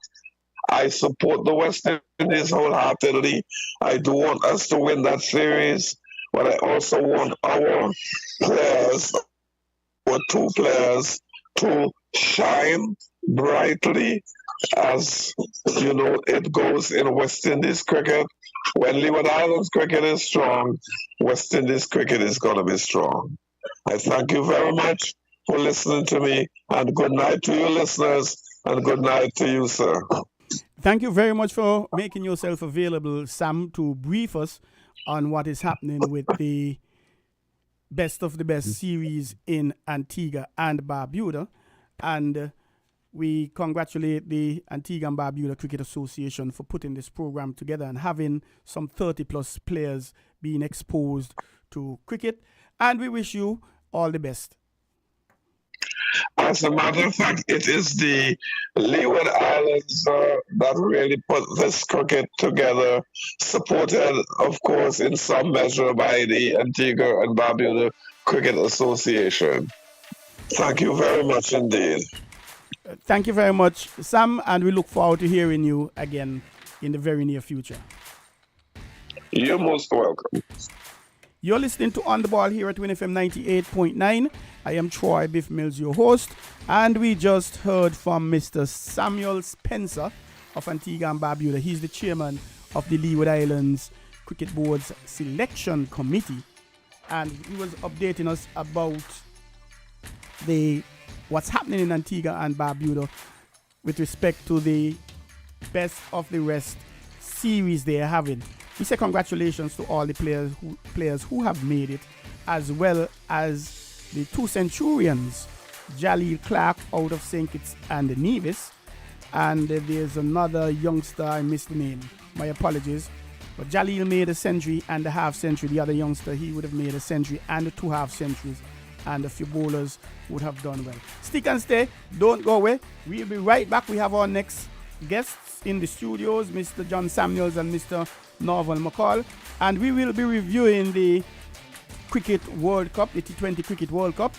I support the West Indies wholeheartedly. I do want us to win that series, but I also want our players, our two players, to shine brightly as it goes in West Indies cricket. When Leeward Islands cricket is strong, West Indies cricket is going to be strong. I thank you very much for listening to me, and good night to you listeners, and good night to you, sir. Thank you very much for making yourself available, Sam, to brief us on what is happening with the Best of the Best series in Antigua and Barbuda. And we congratulate the Antigua and Barbuda Cricket Association for putting this program together and having some 30-plus players being exposed to cricket. And we wish you all the best. As a matter of fact, it is the Leeward Islands that really put this cricket together, supported, of course, in some measure by the Antigua and Barbuda Cricket Association. Thank you very much indeed. Thank you very much, Sam, and we look forward to hearing you again in the very near future. You're most welcome. You're listening to On The Ball here at WINNFM 98.9. I am Troy Biff Mills, your host, and we just heard from Mr. Samuel Spencer of Antigua and Barbuda. He's the chairman of the Leeward Islands Cricket Board's Selection Committee, and he was updating us about what's happening in Antigua and Barbuda with respect to the Best of the Rest series they are having. We say congratulations to all the players who have made it, as well as the two Centurions, Jaleel Clark out of St. Kitts and Nevis, and there's another youngster, I missed the name, my apologies, but Jaleel made a century and a half century. The other youngster, he would have made a century and 2 half centuries, and a few bowlers would have done well. Stick and stay, don't go away. We'll be right back. We have our next guests in the studios, Mr. John Samuels and Mr. Norval McCall, and we will be reviewing the Cricket World Cup, the T20 Cricket World Cup.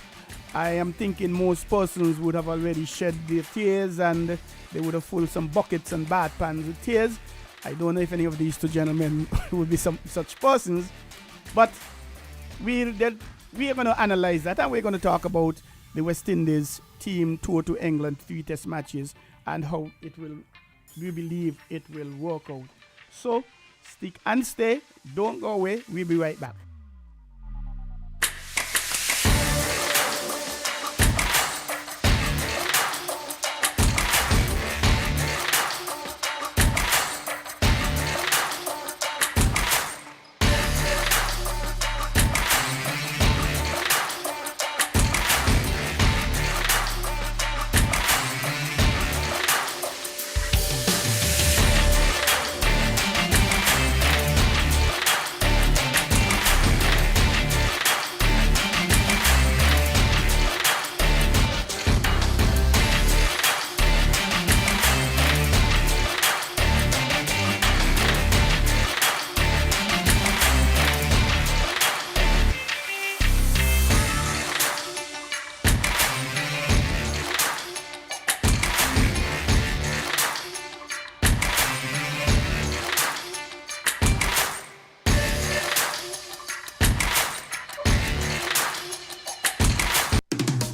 I am thinking most persons would have already shed their tears and they would have filled some buckets and bath pans with tears. I don't know if any of these two gentlemen would be some such persons, but we are going to analyze that, and we're going to talk about the West Indies team tour to England, 3 test matches, and how we believe it will work out. So stick and stay, don't go away, we'll be right back.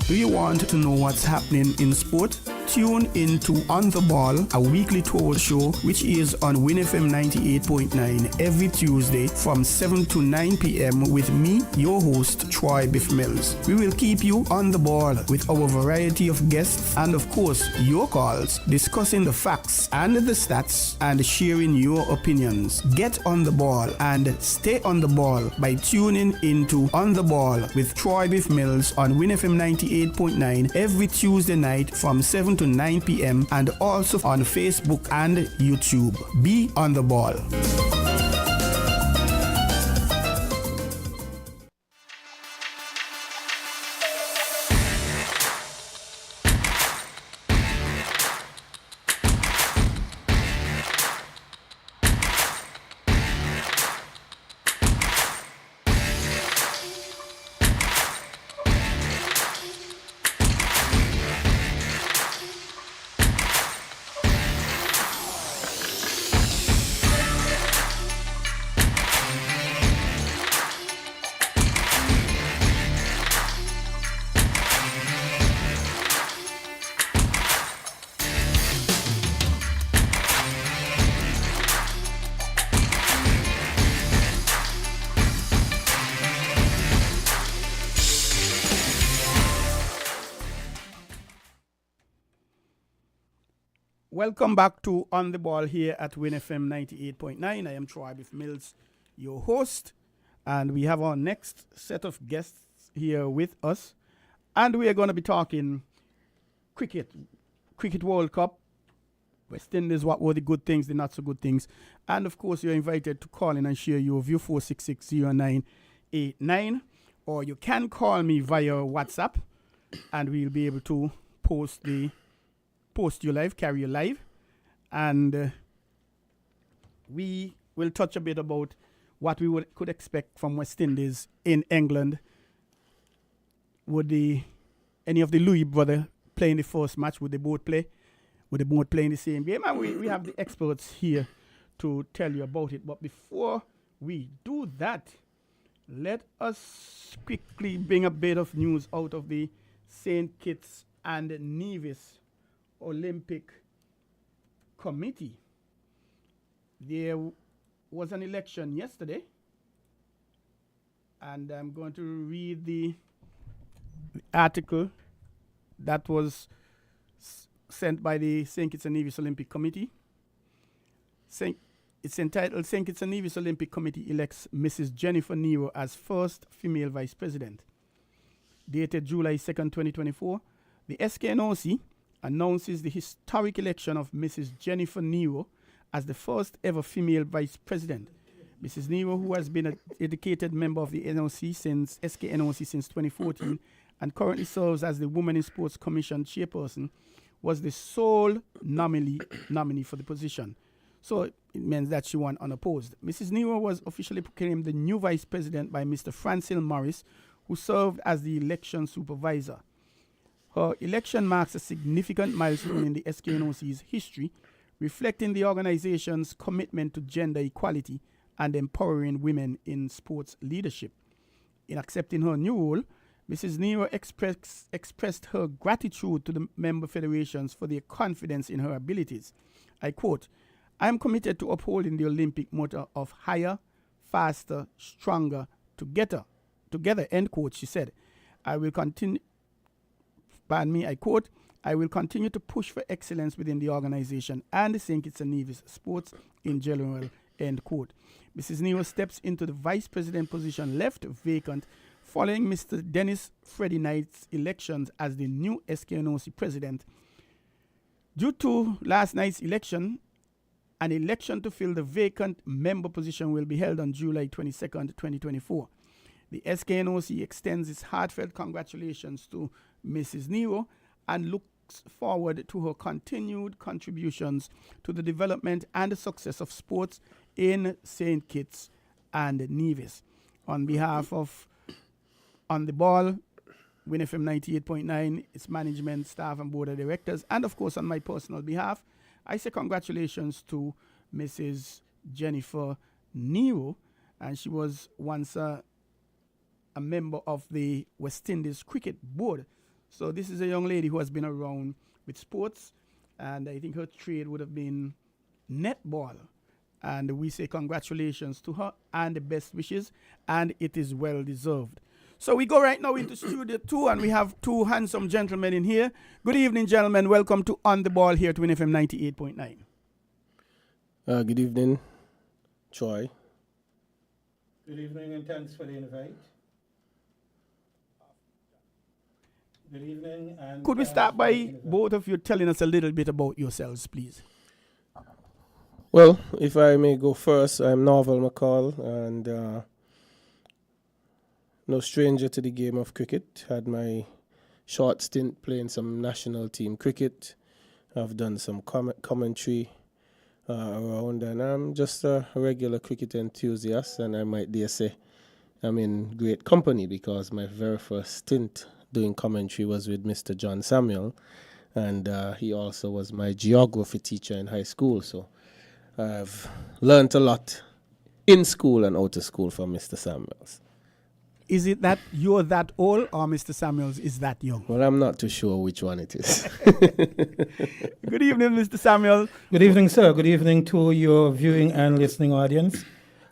Do you want to know what's happening in sport? Tune into On The Ball, a weekly tour show which is on WINNFM 98.9 every Tuesday from 7 to 9 p.m. with me, your host, Troy Biff Mills. We will keep you on the ball with our variety of guests and, of course, your calls, discussing the facts and the stats and sharing your opinions. Get on the ball and stay on the ball by tuning into On The Ball with Troy Biff Mills on WINNFM 98.9 every Tuesday night from 7 to 9 p.m. and also on Facebook and YouTube. Be on the ball. Welcome back to On the Ball here at WinFM 98.9. I am Troy Biff Mills, your host, and we have our next set of guests here with us, and we are going to be talking cricket World Cup, West Indies, what were the good things, the not so good things, and of course you're invited to call in and share your view 4660989, or you can call me via WhatsApp, and we'll be able to post you live, carry you live, and we will touch a bit about what we could expect from West Indies in England. Would any of the Louis brothers play in the first match? Would they both play? Would they both play in the same game? And we have the experts here to tell you about it. But before we do that, let us quickly bring a bit of news out of the St. Kitts and Nevis Olympic Committee. There was an election yesterday, and I'm going to read the article that was sent by the St. Kitts and Nevis Olympic Committee. It's entitled St. Kitts and Nevis Olympic Committee elects Mrs. Jennifer Nero as first female vice president. Dated July 2nd, 2024, the SKNOC announces the historic election of Mrs. Jennifer Nero as the first ever female vice president. Mrs. Nero, who has been a dedicated member of the SKNOC since 2014 and currently serves as the Women in Sports Commission chairperson, was the sole nominee for the position. So it means that she won unopposed. Mrs. Nero was officially proclaimed the new vice president by Mr. Francil Morris, who served as the election supervisor. Her election marks a significant milestone in the SKNOC's history, reflecting the organization's commitment to gender equality and empowering women in sports leadership. In accepting her new role, Mrs. Nero expressed her gratitude to the member federations for their confidence in her abilities. I quote, "I am committed to upholding the Olympic motto of higher, faster, stronger, together, end quote," she said. I quote, "I will continue to push for excellence within the organization and the St. Kitts and Nevis sports in general," end quote. Mrs. Nero steps into the vice president position left vacant following Mr. Dennis Freddie Knight's elections as the new SKNOC president. Due to last night's election, an election to fill the vacant member position will be held on July 22nd, 2024. The SKNOC extends its heartfelt congratulations to Mrs. Nero and looks forward to her continued contributions to the development and the success of sports in St. Kitts and Nevis. On behalf of On the Ball, WinFM 98.9, its management, staff, and board of directors, and of course on my personal behalf, I say congratulations to Mrs. Jennifer Nero, and she was once a member of the West Indies Cricket Board. So this is a young lady who has been around with sports, and I think her trade would have been netball. And we say congratulations to her and the best wishes, and it is well deserved. So we go right now into Studio 2, and we have two handsome gentlemen in here. Good evening, gentlemen. Welcome to On the Ball here at WinFM 98.9. Good evening, Troy. Good evening, and thanks for the invite. Good evening. And could we start by both of you telling us a little bit about yourselves, please? Well, if I may go first, I'm Norval McCall, and no stranger to the game of cricket. Had my short stint playing some national team cricket. I've done some commentary around, and I'm just a regular cricket enthusiast, and I might dare say I'm in great company because my very first stint doing commentary was with Mr. John Samuel, and he also was my geography teacher in high school, so I've learned a lot in school and out of school from Mr. Samuels. Is it that you're that old, or Mr. Samuels is that young? Well, I'm not too sure which one it is. Good evening, Mr. Samuel. Good evening, sir. Good evening to your viewing and listening audience.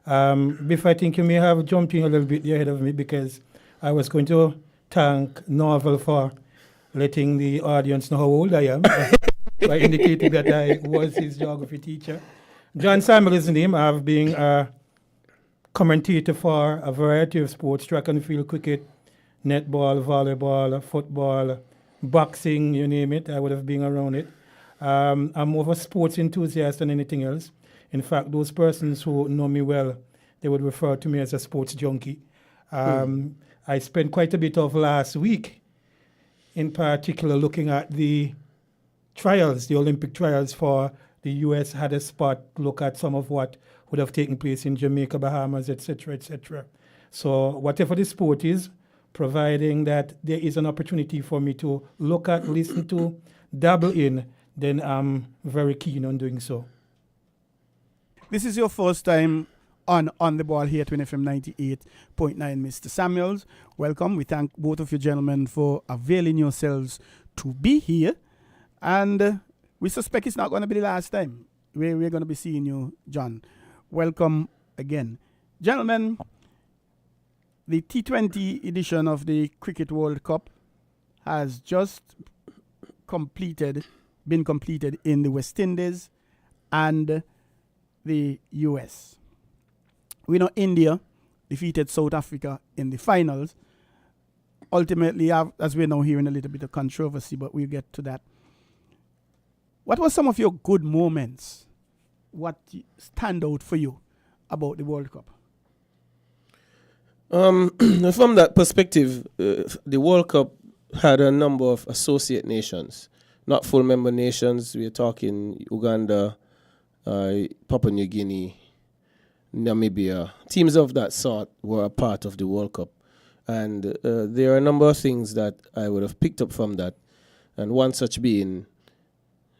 Biff, I think you may have jumped in a little bit ahead of me because I was going to thank Norval for letting the audience know how old I am. by indicating that I was his geography teacher. John Samuel is the name. I've been a commentator for a variety of sports: track and field, cricket, netball, volleyball, football, boxing, you name it. I would have been around it. I'm more of a sports enthusiast than anything else. In fact, those persons who know me well, they would refer to me as a sports junkie. I spent quite a bit of last week, in particular, looking at the trials, the Olympic trials for the U.S. had a spot, look at some of what would have taken place in Jamaica, Bahamas, etc., etc. So whatever the sport is, providing that there is an opportunity for me to look at, listen to, dabble in, then I'm very keen on doing so. This is your first time on the ball here at WINNFM 98.9, Mr. Samuels. Welcome. We thank both of you gentlemen for availing yourselves to be here. And we suspect it's not going to be the last time we're going to be seeing you, John. Welcome again. Gentlemen, the T20 edition of the Cricket World Cup has just been completed in the West Indies and the US. We know India defeated South Africa in the finals. Ultimately, as we're now hearing a little bit of controversy, but we'll get to that. What were some of your good moments? What stand out for you about the World Cup? From that perspective, the World Cup had a number of associate nations, not full member nations. We're talking Uganda, Papua New Guinea, Namibia. Teams of that sort were a part of the World Cup. And there are a number of things that I would have picked up from that. And one such being,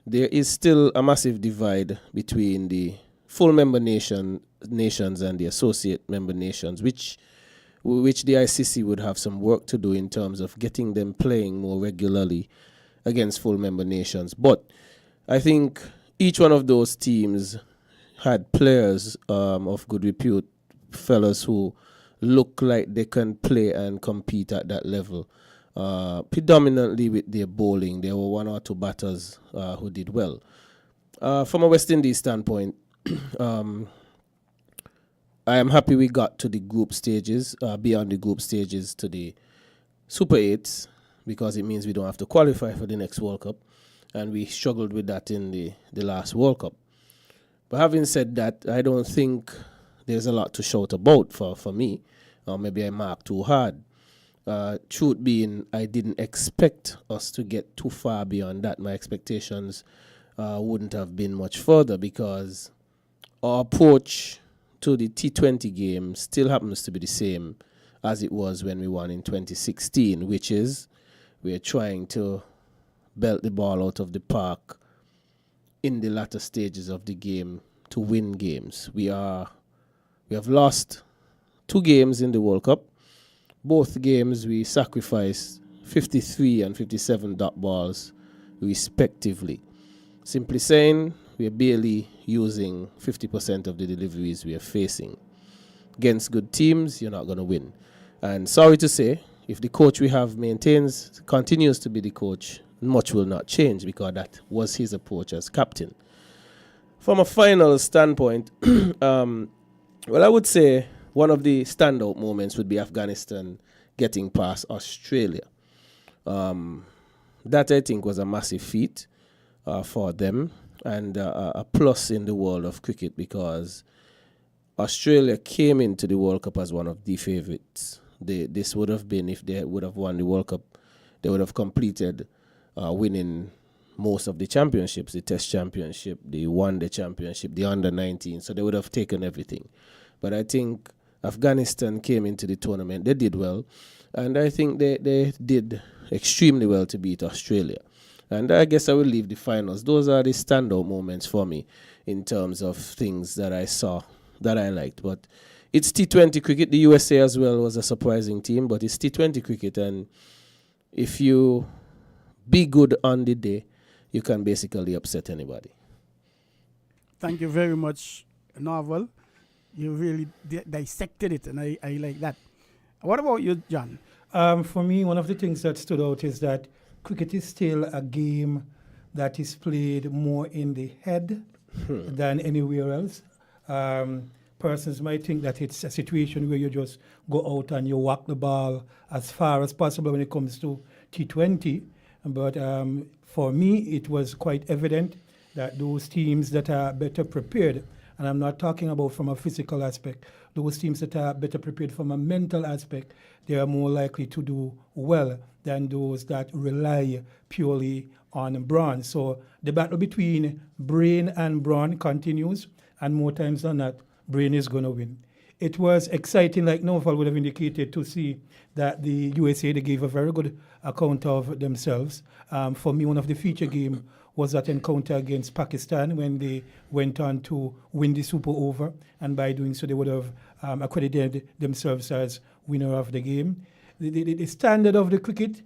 there is still a massive divide between the full member nations and the associate member nations, which the ICC would have some work to do in terms of getting them playing more regularly against full member nations. But I think each one of those teams had players of good repute, fellas who look like they can play and compete at that level. Predominantly with their bowling, there were one or two batters who did well. From a West Indies standpoint, I am happy we got to the group stages, beyond the group stages to the Super 8s, because it means we don't have to qualify for the next World Cup, and we struggled with that in the last World Cup. But having said that, I don't think there's a lot to shout about for me, or maybe I marked too hard. Truth being, I didn't expect us to get too far beyond that. My expectations wouldn't have been much further, because our approach to the T20 game still happens to be the same as it was when we won in 2016, which is we're trying to belt the ball out of the park in the latter stages of the game to win games. We have lost 2 games in the World Cup. Both games we sacrificed 53 and 57 dot balls respectively. Simply saying, we're barely using 50% of the deliveries we are facing. Against good teams, you're not going to win. And sorry to say, if the coach we have continues to be the coach, much will not change, because that was his approach as captain. From a final standpoint, well, I would say one of the standout moments would be Afghanistan getting past Australia. That, I think, was a massive feat for them, and a plus in the world of cricket, because Australia came into the World Cup as one of the favourites. This would have been, if they would have won the World Cup, they would have completed winning most of the championships, the Test Championship, the One Day Championship, the Under-19, so they would have taken everything. But I think Afghanistan came into the tournament, they did well, and I think they did extremely well to beat Australia. And I guess I will leave the finals. Those are the standout moments for me in terms of things that I saw that I liked. But it's T20 cricket. The USA as well was a surprising team, but it's T20 cricket, and if you be good on the day, you can basically upset anybody. Thank you very much, Novel. You really dissected it, and I like that. What about you, John? For me, one of the things that stood out is that cricket is still a game that is played more in the head than anywhere else. Persons might think that it's a situation where you just go out and you whack the ball as far as possible when it comes to T20. But for me, it was quite evident that those teams that are better prepared, and I'm not talking about from a physical aspect, those teams that are better prepared from a mental aspect, they are more likely to do well than those that rely purely on brawn. So the battle between brain and brawn continues, and more times than not, brain is going to win. It was exciting, like Noval would have indicated, to see that the USA, they gave a very good account of themselves. For me, one of the feature game was that encounter against Pakistan when they went on to win the Super Over, and by doing so, they would have accredited themselves as winner of the game. The standard of the cricket,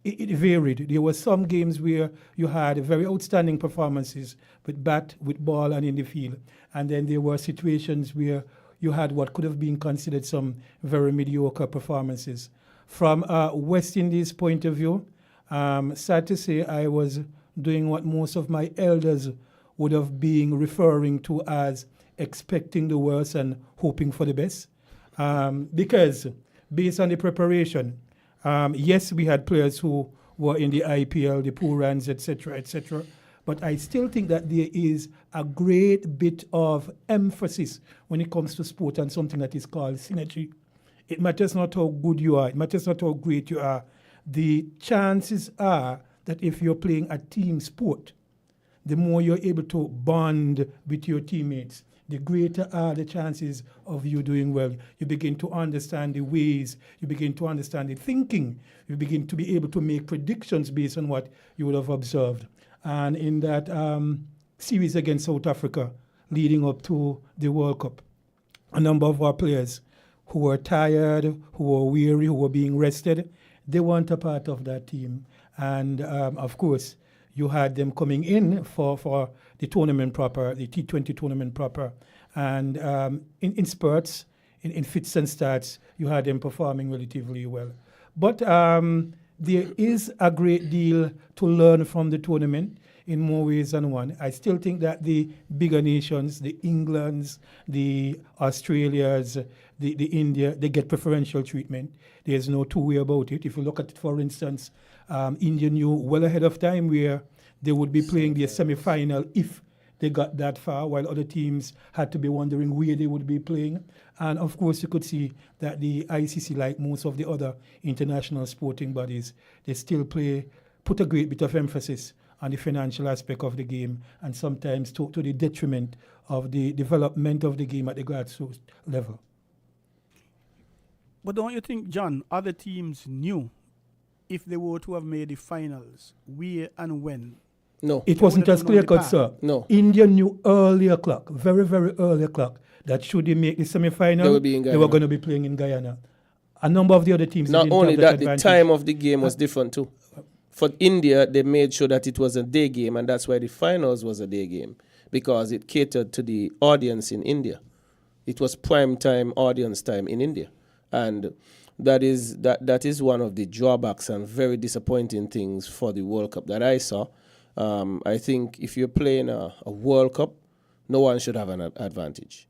it varied. There were some games where you had very outstanding performances with bat, with ball, and in the field. And then there were situations where you had what could have been considered some very mediocre performances. From a West Indies point of view, sad to say, I was doing what most of my elders would have been referring to as expecting the worst and hoping for the best. Because based on the preparation, yes, we had players who were in the IPL, the Purans, etc., but I still think that there is a great bit of emphasis when it comes to sport and something that is called synergy. It matters not how good you are, it matters not how great you are. The chances are that if you're playing a team sport, the more you're able to bond with your teammates, the greater are the chances of you doing well. You begin to understand the ways, you begin to understand the thinking, you begin to be able to make predictions based on what you would have observed. And in that series against South Africa, leading up to the World Cup, a number of our players who were tired, who were weary, who were being rested, they weren't a part of that team. And of course, you had them coming in for the tournament proper, the T20 tournament proper. And in spurts, in fits and starts, you had them performing relatively well. But there is a great deal to learn from the tournament in more ways than one. I still think that the bigger nations, the Englands, the Australias, the India, they get preferential treatment. There's no two-way about it. If you look at it, for instance, India knew well ahead of time where they would be playing their semi-final if they got that far, while other teams had to be wondering where they would be playing. And of course, you could see that the ICC, like most of the other international sporting bodies, they still put a great bit of emphasis on the financial aspect of the game, and sometimes to the detriment of the development of the game at the grassroots level. But don't you think, John, other teams knew if they were to have made the finals, where and when? No. It wasn't as clear-cut, sir. No. India knew early o'clock, very, very early o'clock, that should they make the semi-final, they were going to be playing in Guyana. A number of the other teams Not didn't only have that, advantage. the time of the game was different too. For India, they made sure that it was a day game, and that's why the finals was a day game, because it catered to the audience in India. It was prime time audience time in India. And that is one of the drawbacks and very disappointing things for the World Cup that I saw. I think if you're playing a World Cup, no one should have an advantage.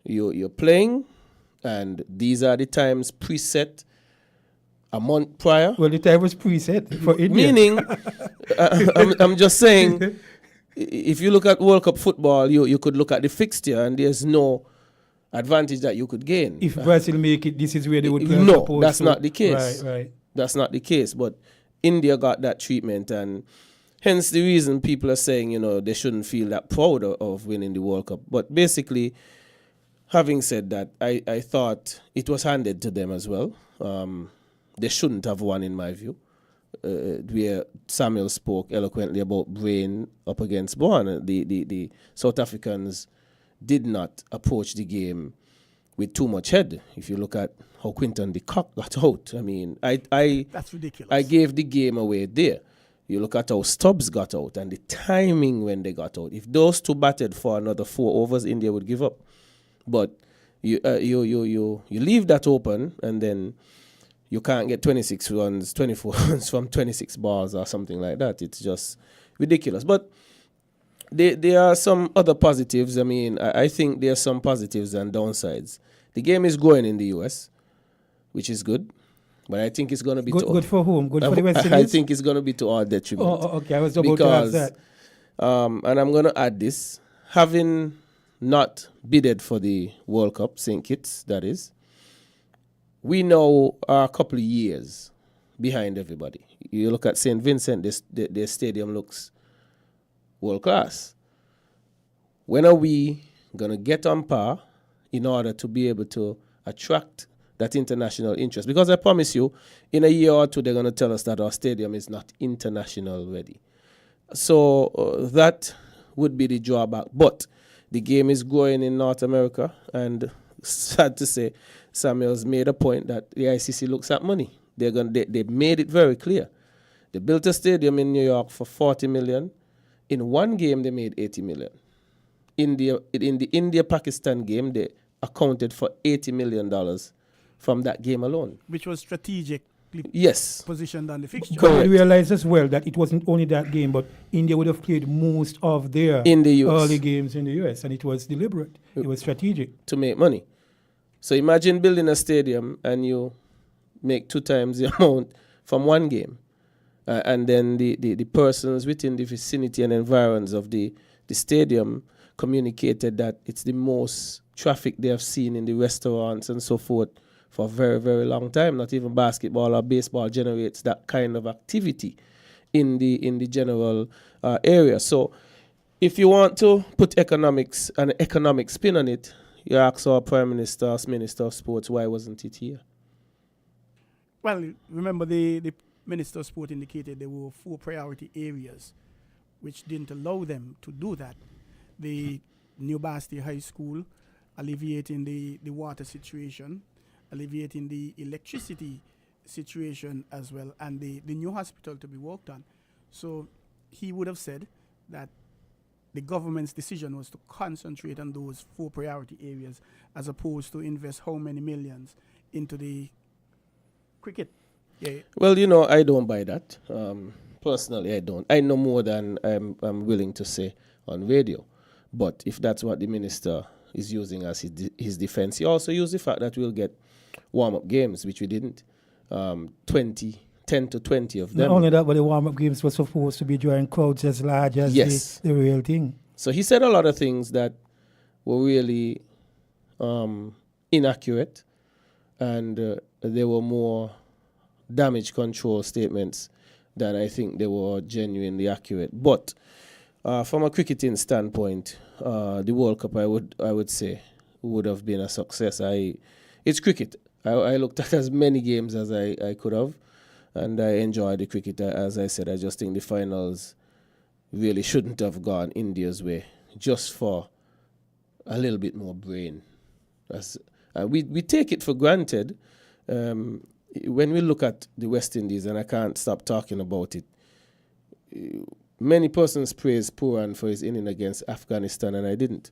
You're playing, and these are the times preset a month prior. Well, the time was preset for India. Meaning, I'm just saying, if you look at World Cup football, you could look at the fixture, and there's no advantage that you could gain. If Brazil make it, this is where they would play. No, that's not the case. Right. That's not the case. But India got that treatment, and hence the reason people are saying, they shouldn't feel that proud of winning the World Cup. But basically, having said that, I thought it was handed to them as well. They shouldn't have won, in my view. Where Samuel spoke eloquently about brain up against brawn. The South Africans did not approach the game with too much head. If you look at how Quinton de Kock got out, I mean, that's ridiculous. I gave the game away there. You look at how Stubbs got out and the timing when they got out. If those two batted for another 4 overs, India would give up. But you leave that open, and then you can't get 26 runs, 24 runs from 26 balls or something like that. It's just ridiculous. But there are some other positives. I mean, I think there are some positives and downsides. The game is growing in the US, which is good. But I think it's going to be good for whom? Good for the West Indies? I think it's going to be to our detriment. Oh, okay. I was about to ask that. And I'm going to add this. Having not bidded for the World Cup, St. Kitts, that is, we now are a couple of years behind everybody. You look at St. Vincent, their stadium looks world class. When are we going to get on par in order to be able to attract that international interest? Because I promise you, in a year or two, they're going to tell us that our stadium is not international ready. So that would be the drawback. But the game is growing in North America, and sad to say, Samuel's made a point that the ICC looks at money. They made it very clear. They built a stadium in New York for $40 million. In one game, they made $80 million. In the India-Pakistan game, they accounted for $80 million from that game alone. Which was strategically positioned on the fixture. But we realize as well that it wasn't only that game, but India would have played most of their early games in the US, and it was deliberate. It was strategic. To make money. So imagine building a stadium and you make 2 times the amount from one game. And then the persons within the vicinity and environs of the stadium communicated that it's the most traffic they have seen in the restaurants and so forth for a very, very long time. Not even basketball or baseball generates that kind of activity in the general area. So if you want to put economics and economic spin on it, you ask our Prime Minister, as Minister of Sports, why wasn't it here? Well, remember the Minister of Sport indicated there were 4 priority areas which didn't allow them to do that. The New Basti High School, alleviating the water situation, alleviating the electricity situation as well, and the new hospital to be worked on. So he would have said that the government's decision was to concentrate on those 4 priority areas as opposed to invest how many millions into the cricket. Yeah. Well, I don't buy that. Personally, I don't. I know more than I'm willing to say on radio. But if that's what the minister is using as his defense, he also used the fact that we'll get warm-up games, which we didn't. 10 to 20 of them. Not only that, but the warm-up games were supposed to be drawing crowds as large as the real thing. So he said a lot of things that were really inaccurate, and there were more damage control statements than I think they were genuinely accurate. But from a cricketing standpoint, the World Cup, I would say, would have been a success. It's cricket. I looked at as many games as I could have, and I enjoyed the cricket. As I said, I just think the finals really shouldn't have gone India's way, just for a little bit more brain. We take it for granted. When we look at the West Indies, and I can't stop talking about it, many persons praise Pooran for his inning against Afghanistan, and I didn't.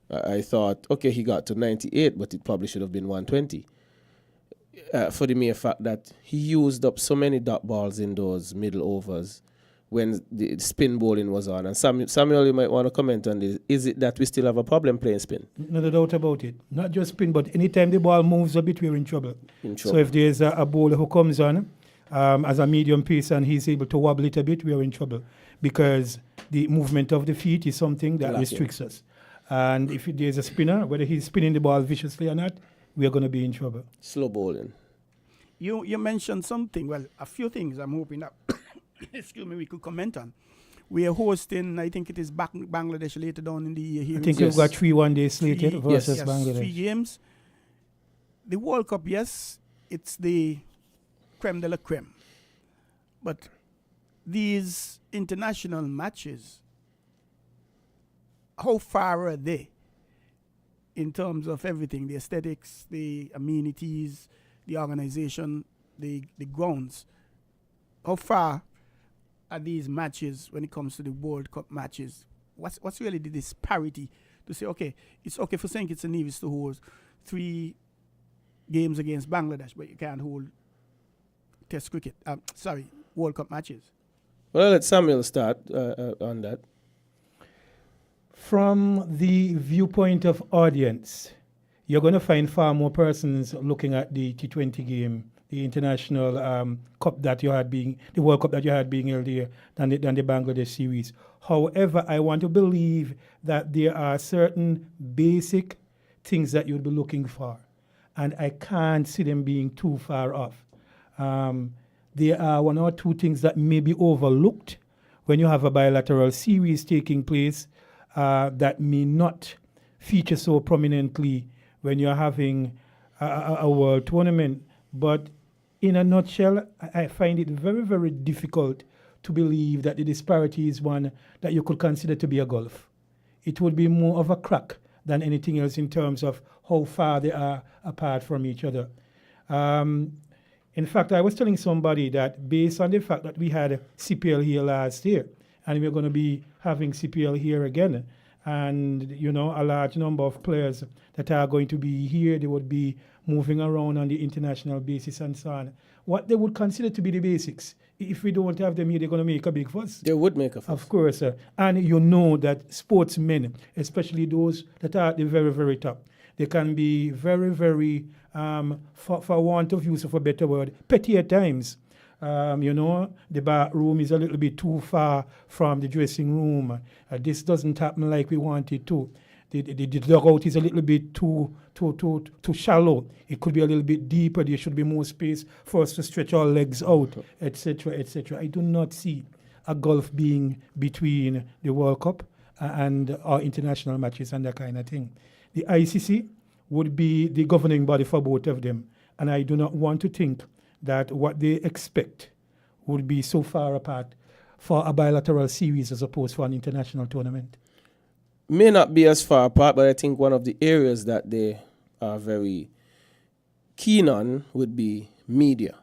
I thought, okay, he got to 98, but it probably should have been 120. For the mere fact that he used up so many dot balls in those middle overs when the spin bowling was on. And Samuel, you might want to comment on this. Is it that we still have a problem playing spin? No doubt about it. Not just spin, but anytime the ball moves a bit, we're in trouble. So if there's a bowler who comes on as a medium pace and he's able to wobble it a bit, we're in trouble. Because the movement of the feet is something that restricts us. And if there's a spinner, whether he's spinning the ball viciously or not, we are going to be in trouble. Slow bowling. You mentioned something, well, a few things I'm hoping that, we could comment on. We are hosting, I think it is Bangladesh later down in the year here. I think we've got 3 one-day slated versus Bangladesh. 3 games. The World Cup, yes, it's the creme de la creme. But these international matches, how far are they in terms of everything, the aesthetics, the amenities, the organization, the grounds? How far are these matches when it comes to the World Cup matches? What's really the disparity to say, okay, it's okay for St. Kitts and Nevis to hold 3 games against Bangladesh, but you can't hold Test cricket. World Cup matches. Well, let Samuel start on that. From the viewpoint of audience, you're going to find far more persons looking at the T20 game, the international cup that you had being, the World Cup that you had being held here, than the Bangladesh series. However, I want to believe that there are certain basic things that you'll be looking for, and I can't see them being too far off. There are one or two things that may be overlooked when you have a bilateral series taking place that may not feature so prominently when you're having a world tournament. But in a nutshell, I find it very, very difficult to believe that the disparity is one that you could consider to be a gulf. It would be more of a crack than anything else in terms of how far they are apart from each other. In fact, I was telling somebody that based on the fact that we had CPL here last year, and we're going to be having CPL here again, and, you know, a large number of players that are going to be here, they would be moving around on the international basis and so on. What they would consider to be the basics, if we don't have them here, they're going to make a big fuss. They would make a fuss. Of course. And you know that sportsmen, especially those that are at the very, very top, they can be very, very, for want of use of a better word, petty at times. You know, the bathroom is a little bit too far from the dressing room. This doesn't happen like we want it to. The dugout is a little bit too shallow. It could be a little bit deeper. There should be more space for us to stretch our legs out, etc., etc. I do not see a gulf being between the World Cup and our international matches and that kind of thing. The ICC would be the governing body for both of them, and I do not want to think that what they expect would be so far apart for a bilateral series as opposed to an international tournament. May not be as far apart, but I think one of the areas that they are very keen on would be media.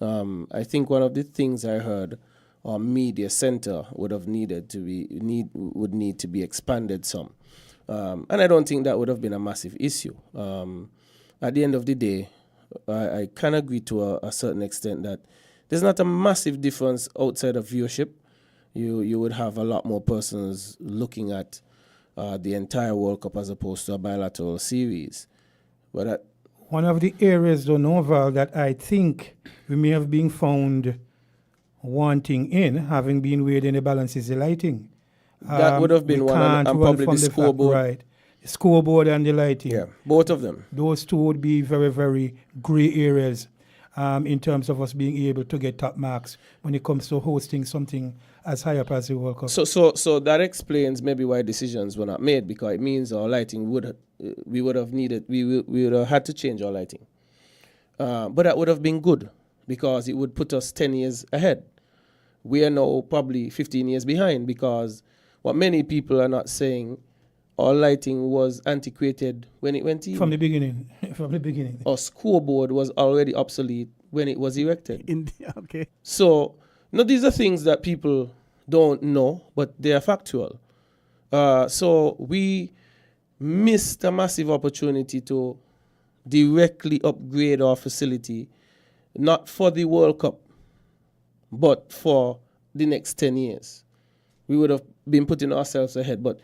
I think one of the things I heard, our media center would need to be expanded some, and I don't think that would have been a massive issue. At the end of the day, I can agree to a certain extent that there's not a massive difference outside of viewership. You would have a lot more persons looking at the entire World Cup as opposed to a bilateral series. But one of the areas, though, Noval, that I think we may have been found wanting in, having been weighed in the balance, is the lighting. That would have been one, and probably the scoreboard. Right. The scoreboard and the lighting. Yeah, both of them. Those two would be very, very grey areas in terms of us being able to get top marks when it comes to hosting something as high up as the World Cup. So that explains maybe why decisions were not made, because it means our lighting we would have had to change our lighting. But that would have been good, because it would put us 10 years ahead. We are now probably 15 years behind, because what many people are not saying, our lighting was antiquated when it went in. From the beginning. From the beginning. Our scoreboard was already obsolete when it was erected. Okay. So, these are things that people don't know, but they are factual. So we missed a massive opportunity to directly upgrade our facility, not for the World Cup, but for the next 10 years. We would have been putting ourselves ahead. But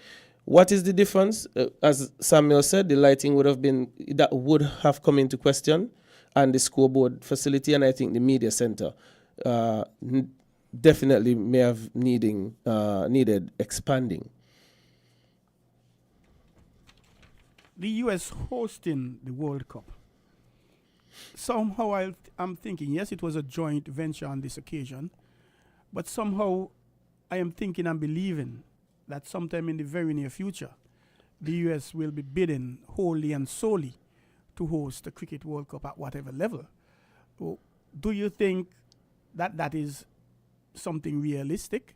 what is the difference? As Samuel said, the lighting would have come into question, and the scoreboard facility, and I think the media center definitely may have needed expanding. The U.S. hosting the World Cup. Somehow I'm thinking, yes, it was a joint venture on this occasion, but somehow I am thinking and believing that sometime in the very near future, the U.S. will be bidding wholly and solely to host the Cricket World Cup at whatever level. Do you think that is something realistic?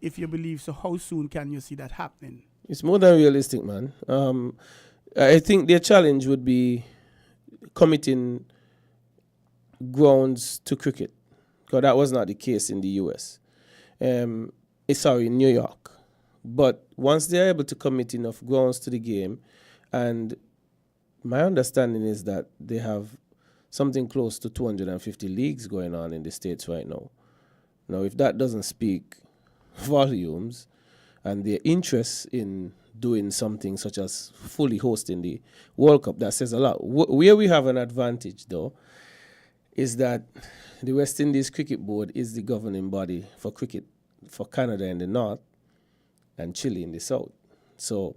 If you believe so, how soon can you see that happening? It's more than realistic, man. I think their challenge would be committing grounds to cricket, because that was not the case in the U.S. In New York. But once they're able to commit enough grounds to the game, and my understanding is that they have something close to 250 leagues going on in the States right now. Now, if that doesn't speak volumes and their interest in doing something such as fully hosting the World Cup, that says a lot. Where we have an advantage, though, is that the West Indies Cricket Board is the governing body for cricket for Canada in the north and Chile in the south. So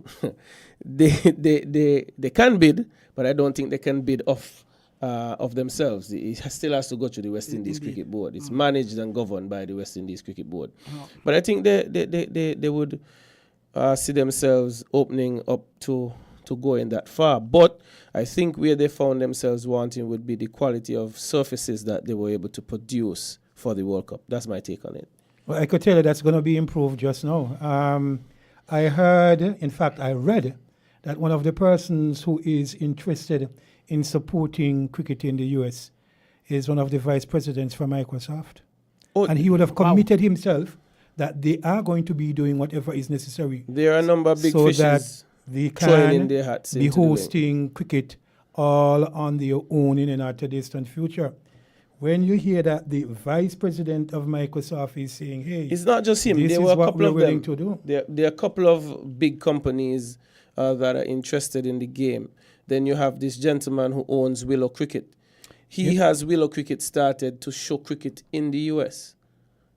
they can bid, but I don't think they can bid off of themselves. It still has to go to the West Indies Cricket Board. It's managed and governed by the West Indies Cricket Board. But I think they would see themselves opening up to going that far. But I think where they found themselves wanting would be the quality of surfaces that they were able to produce for the World Cup. That's my take on it. Well, I could tell you that's going to be improved just now. I heard, in fact, I read that one of the persons who is interested in supporting cricket in the US is one of the vice presidents for Microsoft. Oh, and he would have committed himself that they are going to be doing whatever is necessary. There are a number of big so fishes that they in their can hats be into the ring. hosting cricket all on their own in a not too distant future. When you hear that the vice president of Microsoft is saying, hey, it's not just him. this There is were a what couple we're of willing them. to do. There are a couple of big companies that are interested in the game. Then you have this gentleman who owns Willow Cricket. He has Willow Cricket started to show cricket in the US.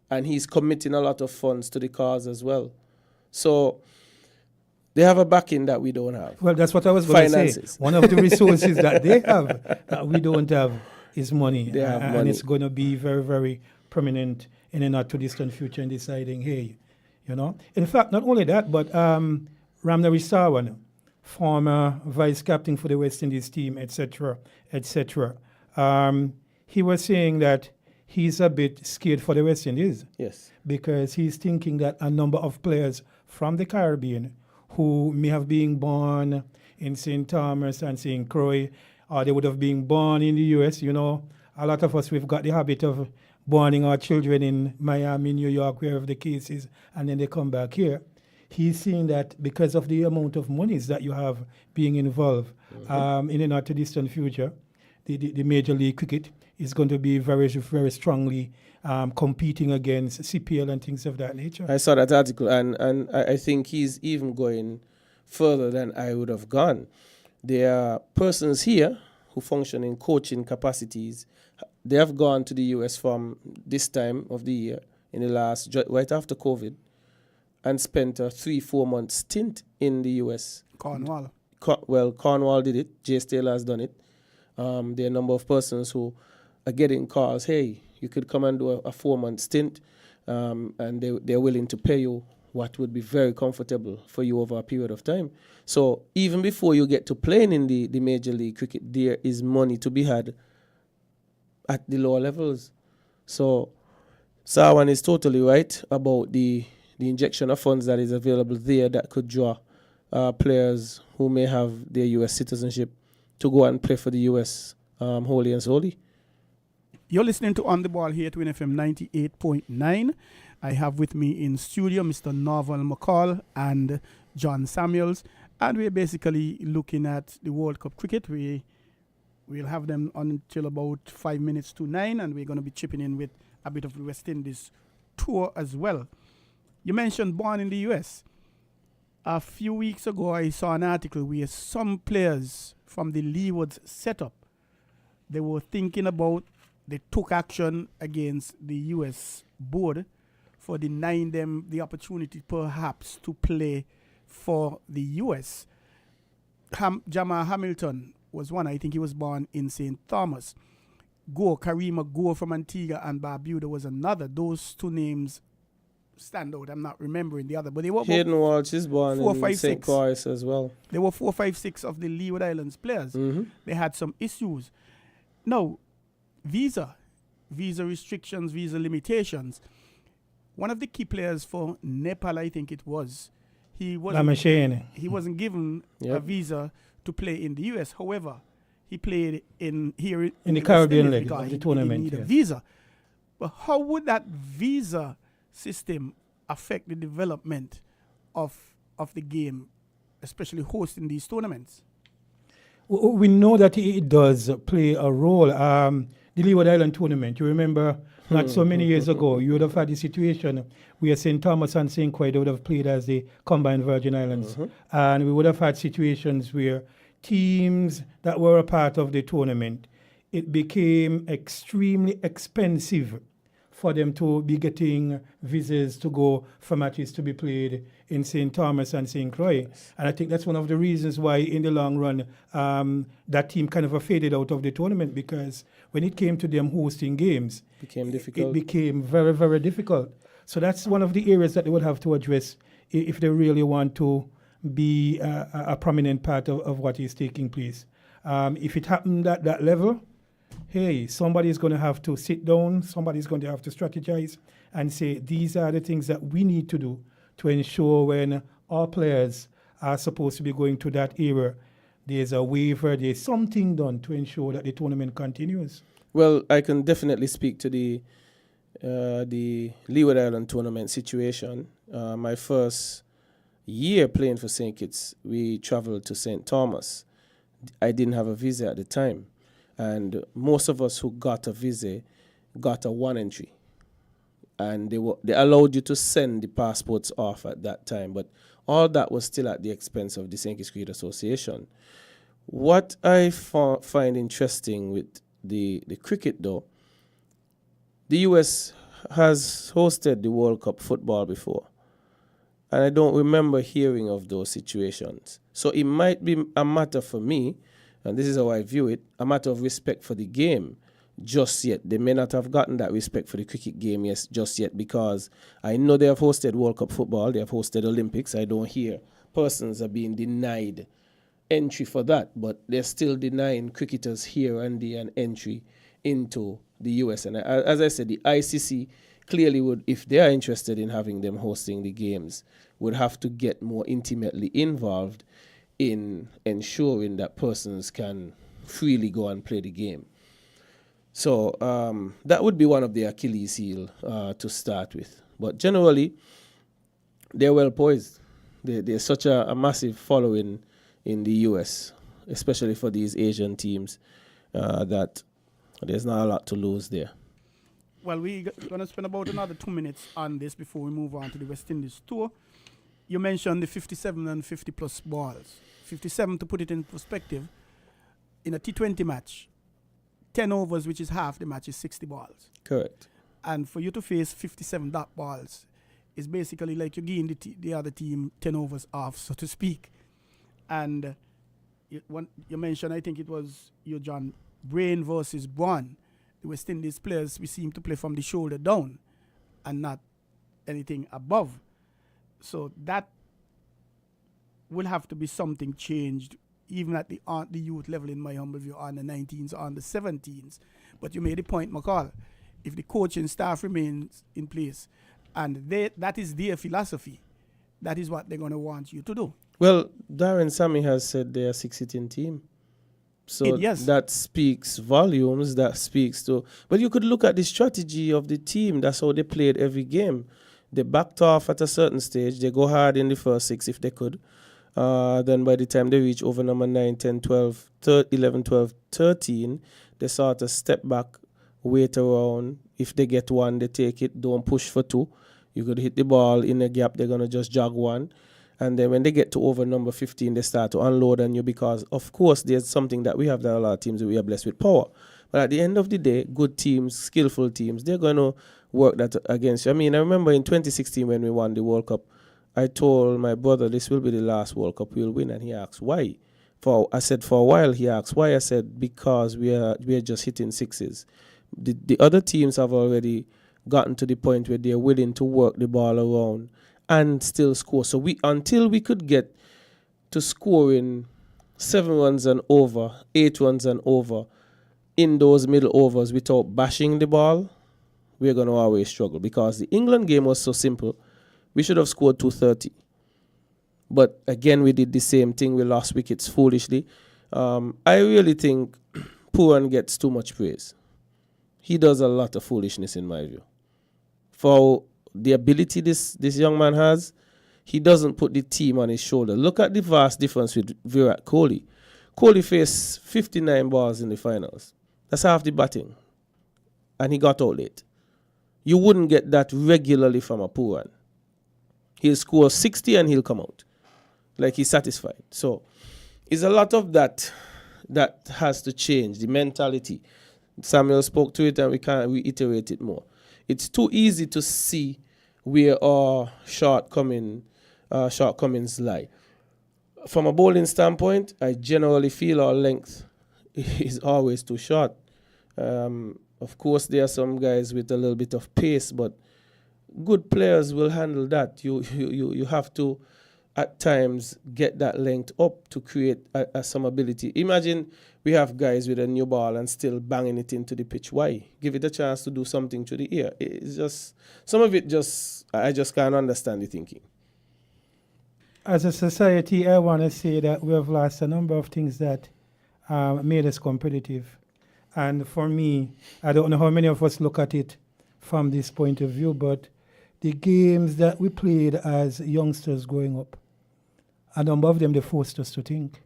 And he's committing a lot of funds to the cause as well. So they have a backing that we don't have. Well, that's what I was going to say. One of the resources that they have that we don't have is money. They have and money. it's going to be very, very prominent in a not too distant future in deciding, hey, you know. In fact, not only that, but Ramnari Sawan, former vice captain for the West Indies team, etc., etc., he was saying that he's a bit scared for the West Indies. Yes. Because he's thinking that a number of players from the Caribbean who may have been born in St. Thomas and St. Croix, or they would have been born in the US, you know. A lot of us, we've got the habit of borning our children in Miami, New York, wherever the case is, and then they come back here. He's seeing that because of the amount of monies that you have being involved in a not too distant future, the Major League Cricket is going to be very, very strongly competing against CPL and things of that nature. I saw that article, and I think he's even going further than I would have gone. There are persons here who function in coaching capacities. They have gone to the US from this time of the year, in the last, right after COVID, and spent a 3-4 month stint in the US. Cornwall. Cornwall did it. Jay Taylor has done it. There are a number of persons who are getting calls, hey, you could come and do a 4-month stint, and they're willing to pay you what would be very comfortable for you over a period of time. So even before you get to playing in the Major League Cricket, there is money to be had at the lower levels. So Sawan is totally right about the injection of funds that is available there that could draw players who may have their US citizenship to go and play for the US wholly and solely. You're listening to On the Ball here at WINNFM 98.9. I have with me in studio Mr. Norval McCall and John Samuels, and we're basically looking at the World Cup cricket. We'll have them until about 5 minutes to 9, and we're going to be chipping in with a bit of the West Indies tour as well. You mentioned born in the US. A few weeks ago, I saw an article where some players from the Leewards setup, they were thinking about, they took action against the US board for denying them the opportunity perhaps to play for the US. Jamal Hamilton was one. I think he was born in St. Thomas. Karima Gore from Antigua and Barbuda was another. Those two names stand out. I'm not remembering the other, but they were Hayden Walsh is born 4, in 5, St. 6. Croix as well. There were 4, 5, 6 of the Leeward Islands players. They had some issues. Now, visa restrictions, visa limitations. One of the key players for Nepal, I think it was, he wasn't given a visa to play in the US. However, he played in the Caribbean leg of the tournament. He didn't need a visa. But how would that visa system affect the development of the game, especially hosting these tournaments? We know that it does play a role. The Leeward Island tournament, you remember not so many years ago, you would have had the situation where St. Thomas and St. Croix would have played as the combined Virgin Islands. And we would have had situations where teams that were a part of the tournament, it became extremely expensive for them to be getting visas to go for matches to be played in St. Thomas and St. Croix. And I think that's one of the reasons why, in the long run, that team kind of faded out of the tournament, because when it came to them hosting games, it became very, very difficult. So that's one of the areas that they would have to address if they really want to be a prominent part of what is taking place. If it happened at that level, hey, somebody's going to have to sit down, somebody's going to have to strategize and say, these are the things that we need to do to ensure when our players are supposed to be going to that era, there's a waiver, there's something done to ensure that the tournament continues. Well, I can definitely speak to the Leeward Island tournament situation. My first year playing for St. Kitts, we traveled to St. Thomas. I didn't have a visa at the time. And most of us who got a visa got a one entry. And they allowed you to send the passports off at that time. But all that was still at the expense of the St. Kitts Cricket Association. What I find interesting with the cricket, though, the US has hosted the World Cup football before. And I don't remember hearing of those situations. So it might be a matter for me, and this is how I view it, a matter of respect for the game just yet. They may not have gotten that respect for the cricket game just yet, because I know they have hosted World Cup football, they have hosted Olympics. I don't hear persons are being denied entry for that, but they're still denying cricketers here and there an entry into the US. And as I said, the ICC clearly would, if they are interested in having them hosting the games, would have to get more intimately involved in ensuring that persons can freely go and play the game. So that would be one of the Achilles heel to start with. But generally, they're well poised. There's such a massive following in the US, especially for these Asian teams, that there's not a lot to lose there. Well, we're going to spend about another 2 minutes on this before we move on to the West Indies tour. You mentioned the 57 and 50 plus balls. 57, to put it in perspective, in a T20 match, 10 overs, which is half the match, is 60 balls. Correct. And for you to face 57 dot balls is basically like you're giving the other team 10 overs off, so to speak. And you mentioned, I think it was you, John, Brain versus Braun. The West Indies players, we seem to play from the shoulder down and not anything above. So that will have to be something changed, even at the youth level, in my humble view, on the 19s, on the 17s. But you made a point, McCall. If the coaching staff remains in place and that is their philosophy, that is what they're going to want you to do. Well, Darren Sammy has said they're a 6-sitting team. So yes. That speaks volumes, that speaks to... But you could look at the strategy of the team. That's how they played every game. They backed off at a certain stage. They go hard in the first 6 if they could. Then by the time they reach over number 9, 10, 12, 11, 12, 13, they sort of step back, wait around. If they get one, they take it. Don't push for 2. You could hit the ball in a gap. They're going to just jog 1. And then when they get to over number 15, they start to unload on you, because, of course, there's something that we have that a lot of teams, we are blessed with power. But at the end of the day, good teams, skillful teams, they're going to work that against you. I mean, I remember in 2016 when we won the World Cup, I told my brother this will be the last World Cup we'll win, and he asked why. I said for a while. He asked why. I said because we are just hitting sixes. The other teams have already gotten to the point where they're willing to work the ball around and still score. So until we could get to scoring 7 runs and over, 8 runs and over in those middle overs without bashing the ball, we're going to always struggle, because the England game was so simple. We should have scored 230. But again, we did the same thing. We lost wickets foolishly. I really think Pooran gets too much praise. He does a lot of foolishness, in my view. For the ability this young man has, he doesn't put the team on his shoulder. Look at the vast difference with Virat Kohli. Kohli faced 59 balls in the finals. That's half the batting. And he got out late. You wouldn't get that regularly from a Pooran. He'll score 60 and he'll come out. Like he's satisfied. So it's a lot of that has to change, the mentality. Samuel spoke to it and we can't reiterate it more. It's too easy to see where our shortcomings lie. From a bowling standpoint, I generally feel our length is always too short. Of course, there are some guys with a little bit of pace, but good players will handle that. You have to, at times, get that length up to create some ability. Imagine we have guys with a new ball and still banging it into the pitch. Why? Give it a chance to do something to the ear. It's just, some of it I just can't understand the thinking. As a society, I want to say that we have lost a number of things that made us competitive. And for me, I don't know how many of us look at it from this point of view, but the games that we played as youngsters growing up, a number of them, they forced us to think.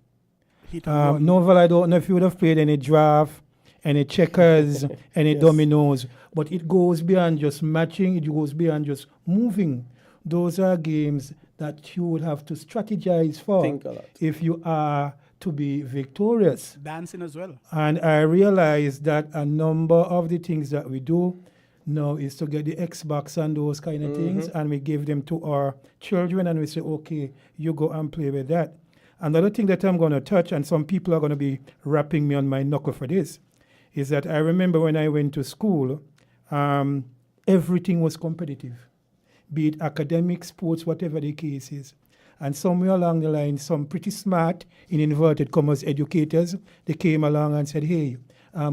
Novel, I don't know if you would have played any draft, any checkers, any dominoes, but it goes beyond just matching, it goes beyond just moving. Those are games that you would have to strategize for Think a lot. if you are to be victorious. Dancing as well. And I realized that a number of the things that we do now is to get the Xbox and those kind of things, and we give them to our children, and we say, okay, you go and play with that. Another thing that I'm going to touch, and some people are going to be rapping me on my knuckle for this, is that I remember when I went to school, everything was competitive, be it academic, sports, whatever the case is. And somewhere along the line, some pretty smart, in inverted commas, educators, they came along and said, hey,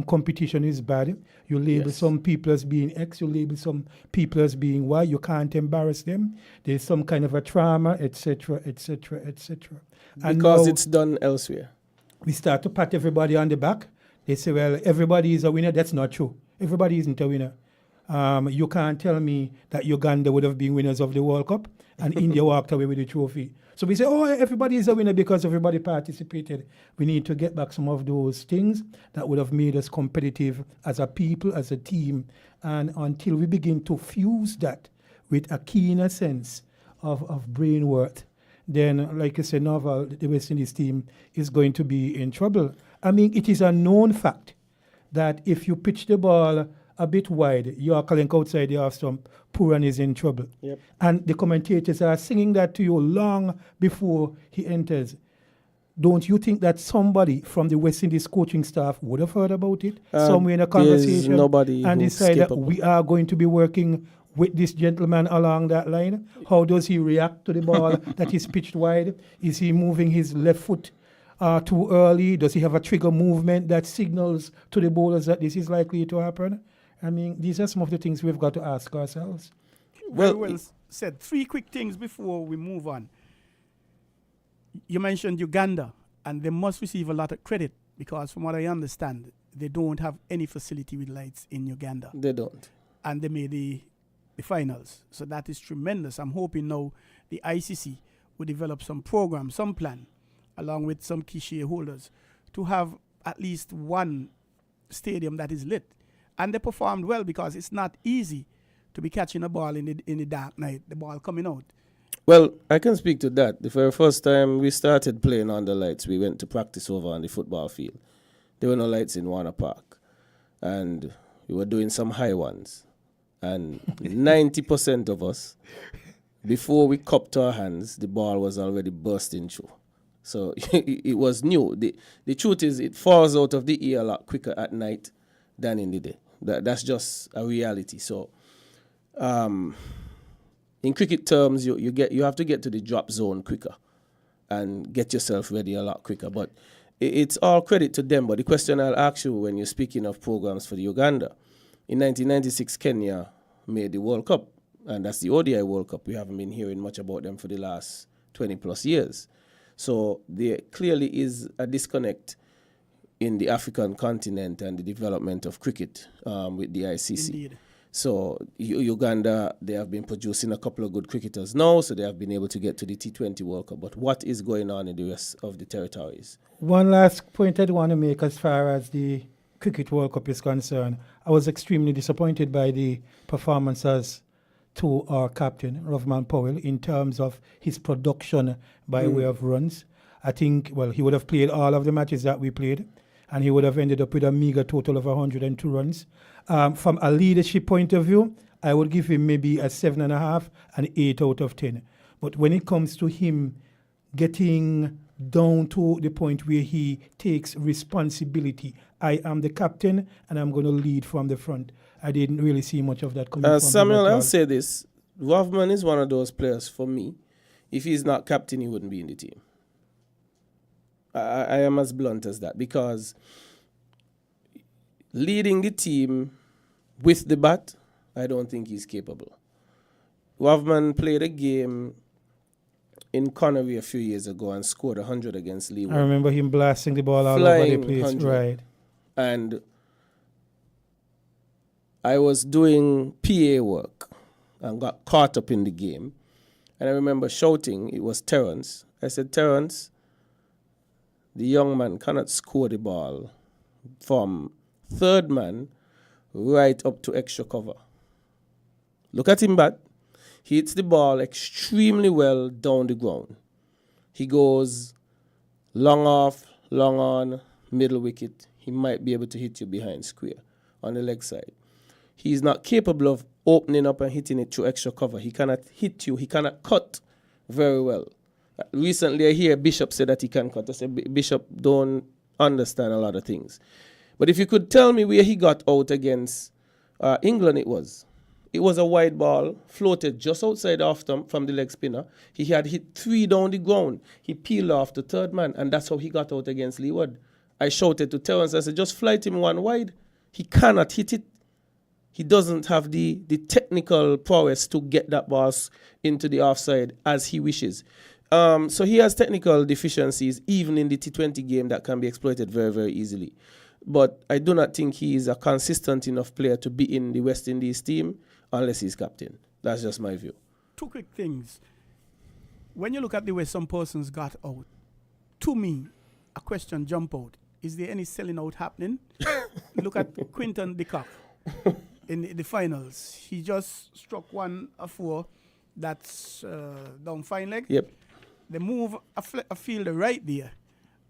competition is bad. You label some people as being X, you label some people as being Y. You can't embarrass them. There's some kind of a trauma, etc., etc., etc. Because it's done elsewhere. We start to pat everybody on the back. They say, well, everybody is a winner. That's not true. Everybody isn't a winner. You can't tell me that Uganda would have been winners of the World Cup and India walked away with the trophy. So we say, oh, everybody is a winner because everybody participated. We need to get back some of those things that would have made us competitive as a people, as a team. And until we begin to fuse that with a keener sense of brain worth, then, like I said, Novel, the West Indies team is going to be in trouble. I mean, it is a known fact that if you pitch the ball a bit wide, you are calling outside the half stump, Pooran is in trouble. Yep. And the commentators are singing that to you long before he enters. Don't you think that somebody from the West Indies coaching staff would have heard about it somewhere in a conversation nobody and decide that we are going to be working with this gentleman along that line? How does he react to the ball that is pitched wide? Is he moving his left foot too early? Does he have a trigger movement that signals to the bowlers that this is likely to happen? I mean, these are some of the things we've got to ask ourselves. Well said. 3 quick things before we move on. You mentioned Uganda, and they must receive a lot of credit because from what I understand, they don't have any facility with lights in Uganda. They don't. And they made the finals. So that is tremendous. I'm hoping now the ICC will develop some program, some plan, along with some key shareholders, to have at least one stadium that is lit. And they performed well because it's not easy to be catching a ball in the dark night, the ball coming out. Well, I can speak to that. The very first time we started playing under lights, we went to practice over on the football field. There were no lights in Warner Park. And we were doing some high ones. And 90% of us, before we cupped our hands, the ball was already bursting through. So it was new. The truth is it falls out of the ear a lot quicker at night than in the day. That's just a reality. So in cricket terms, you have to get to the drop zone quicker and get yourself ready a lot quicker. But it's all credit to them. But the question I'll ask you when you're speaking of programs for the Uganda, in 1996, Kenya made the World Cup, and that's the ODI World Cup. We haven't been hearing much about them for the last 20 plus years. So there clearly is a disconnect in the African continent and the development of cricket with the ICC. Indeed. So Uganda, they have been producing a couple of good cricketers now, so they have been able to get to the T20 World Cup. But what is going on in the rest of the territories? One last point I'd want to make as far as the Cricket World Cup is concerned. I was extremely disappointed by the performances to our captain, Rovman Powell, in terms of his production by way of runs. I think, well, he would have played all of the matches that we played, and he would have ended up with a meager total of 102 runs. From a leadership point of view, I would give him maybe a 7.5, an 8 out of 10. But when it comes to him getting down to the point where he takes responsibility, I am the captain and I'm going to lead from the front, I didn't really see much of that coming from Samuel, him. I'll say this. Rovman is one of those players, for me, if he's not captain, he wouldn't be in the team. I am as blunt as that, because leading the team with the bat, I don't think he's capable. Rovman played a game in Connery a few years ago and scored 100 against Leeward. I remember him blasting the ball all over the place. 100. Right. And I was doing PA work and got caught up in the game. And I remember shouting, it was Terence. I said, Terence, the young man cannot score the ball from third man right up to extra cover. Look at him bat. He hits the ball extremely well down the ground. He goes long off, long on, middle wicket. He might be able to hit you behind square on the leg side. He's not capable of opening up and hitting it through extra cover. He cannot hit you. He cannot cut very well. Recently, I hear Bishop say that he can cut. I said, Bishop don't understand a lot of things. But if you could tell me where he got out against England, it was a wide ball, floated just outside off from the leg spinner. He had hit 3 down the ground. He peeled off the third man, and that's how he got out against Leeward. I shouted to Terence, I said, just flight him one wide. He cannot hit it. He doesn't have the technical prowess to get that ball into the offside as he wishes. So he has technical deficiencies, even in the T20 game, that can be exploited very, very easily. But I do not think he is a consistent enough player to be in the West Indies team unless he's captain. That's just my view. 2 quick things. When you look at the way some persons got out, to me, a question jump out. Is there any selling out happening? Look at Quinton de Kock in the finals. He just struck 1 a 4 that's down fine leg. Yep. They move a fielder right there.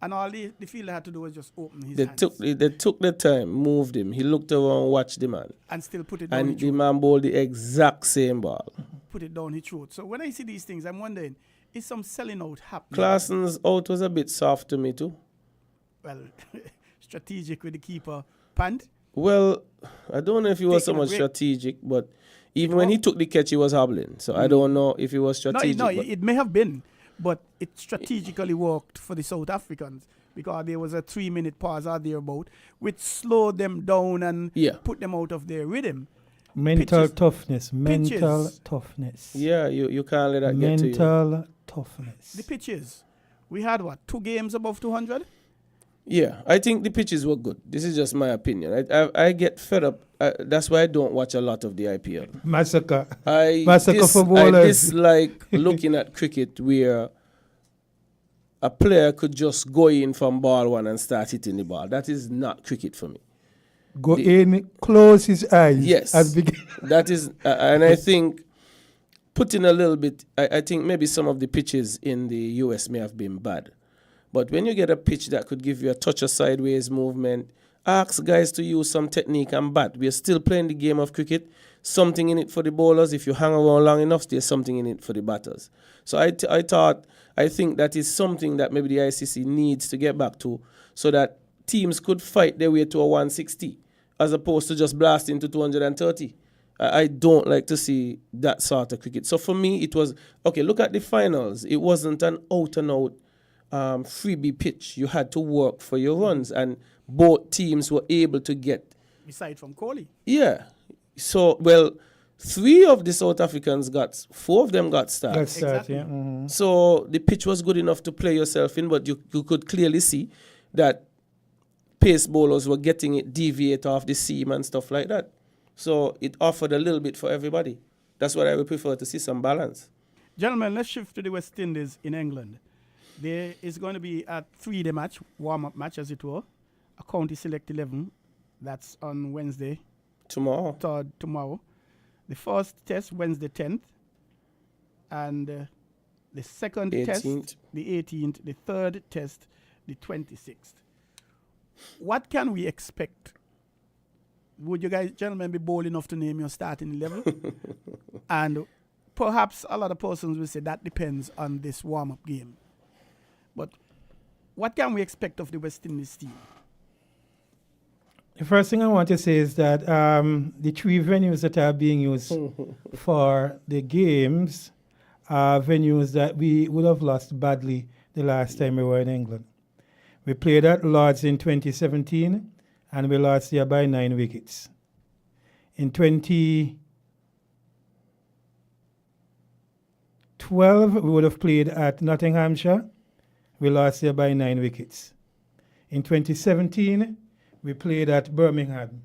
And all the fielder had to do was just open his hands. They took the time, moved him. He looked around, watched the man. And still put it down And his the throat. man bowled the exact same ball. Put it down his throat. So when I see these things, I'm wondering, is some selling out happening? Claasen's out was a bit soft to me too. Well, strategic with the keeper. Pant? Well, I don't know if he was so Taking a much break. strategic, but even when he took the catch, he was hobbling. So I don't know if he was strategic. No, but it may have been, but it strategically worked for the South Africans because there was a 3-minute pause or thereabout, which slowed them down and put them out of their rhythm. Mental toughness. Yeah, you can't let that get to you. Mental toughness. The pitches. We had, 2 games above 200? Yeah, I think the pitches were good. This is just my opinion. I get fed up. That's why I don't watch a lot of the IPL. Massacre for I bowlers. dislike looking at cricket where a player could just go in from ball 1 and start hitting the ball. That is not cricket for me. Go in, close his eyes. Yes. That is, and I think putting a little bit, I think maybe some of the pitches in the US may have been bad. But when you get a pitch that could give you a touch of sideways movement, ask guys to use some technique and bat. We are still playing the game of cricket. Something in it for the bowlers. If you hang around long enough, there's something in it for the batters. So I think that is something that maybe the ICC needs to get back to so that teams could fight their way to a 160 as opposed to just blasting to 230. I don't like to see that sort of cricket. So for me, it was, okay, look at the finals. It wasn't an out-and-out freebie pitch. You had to work for your runs, and both teams were able to get. Aside from Kohli. Yeah. So, well, 3 of the South Africans 4 of them got starts. Exactly. Yeah. Mm-hmm. So the pitch was good enough to play yourself in, but you could clearly see that pace bowlers were getting it deviate off the seam and stuff like that. So it offered a little bit for everybody. That's what I would prefer to see, some balance. Gentlemen, let's shift to the West Indies in England. There is going to be a 3-day match, warm-up match as it were, a county select 11. That's on Wednesday. Tomorrow. The first test, Wednesday 10th. And the second 18th. test, the 18th. The third test, the 26th. What can we expect? Would you guys, gentlemen, be bold enough to name your starting 11? And perhaps a lot of persons will say that depends on this warm-up game. But what can we expect of the West Indies team? The first thing I want to say is that the 3 venues that are being used for the games are venues that we would have lost badly the last time we were in England. We played at Lords in 2017 and we lost there by 9 wickets. In 2012, we would have played at Nottinghamshire. We lost there by 9 wickets. In 2017, we played at Birmingham,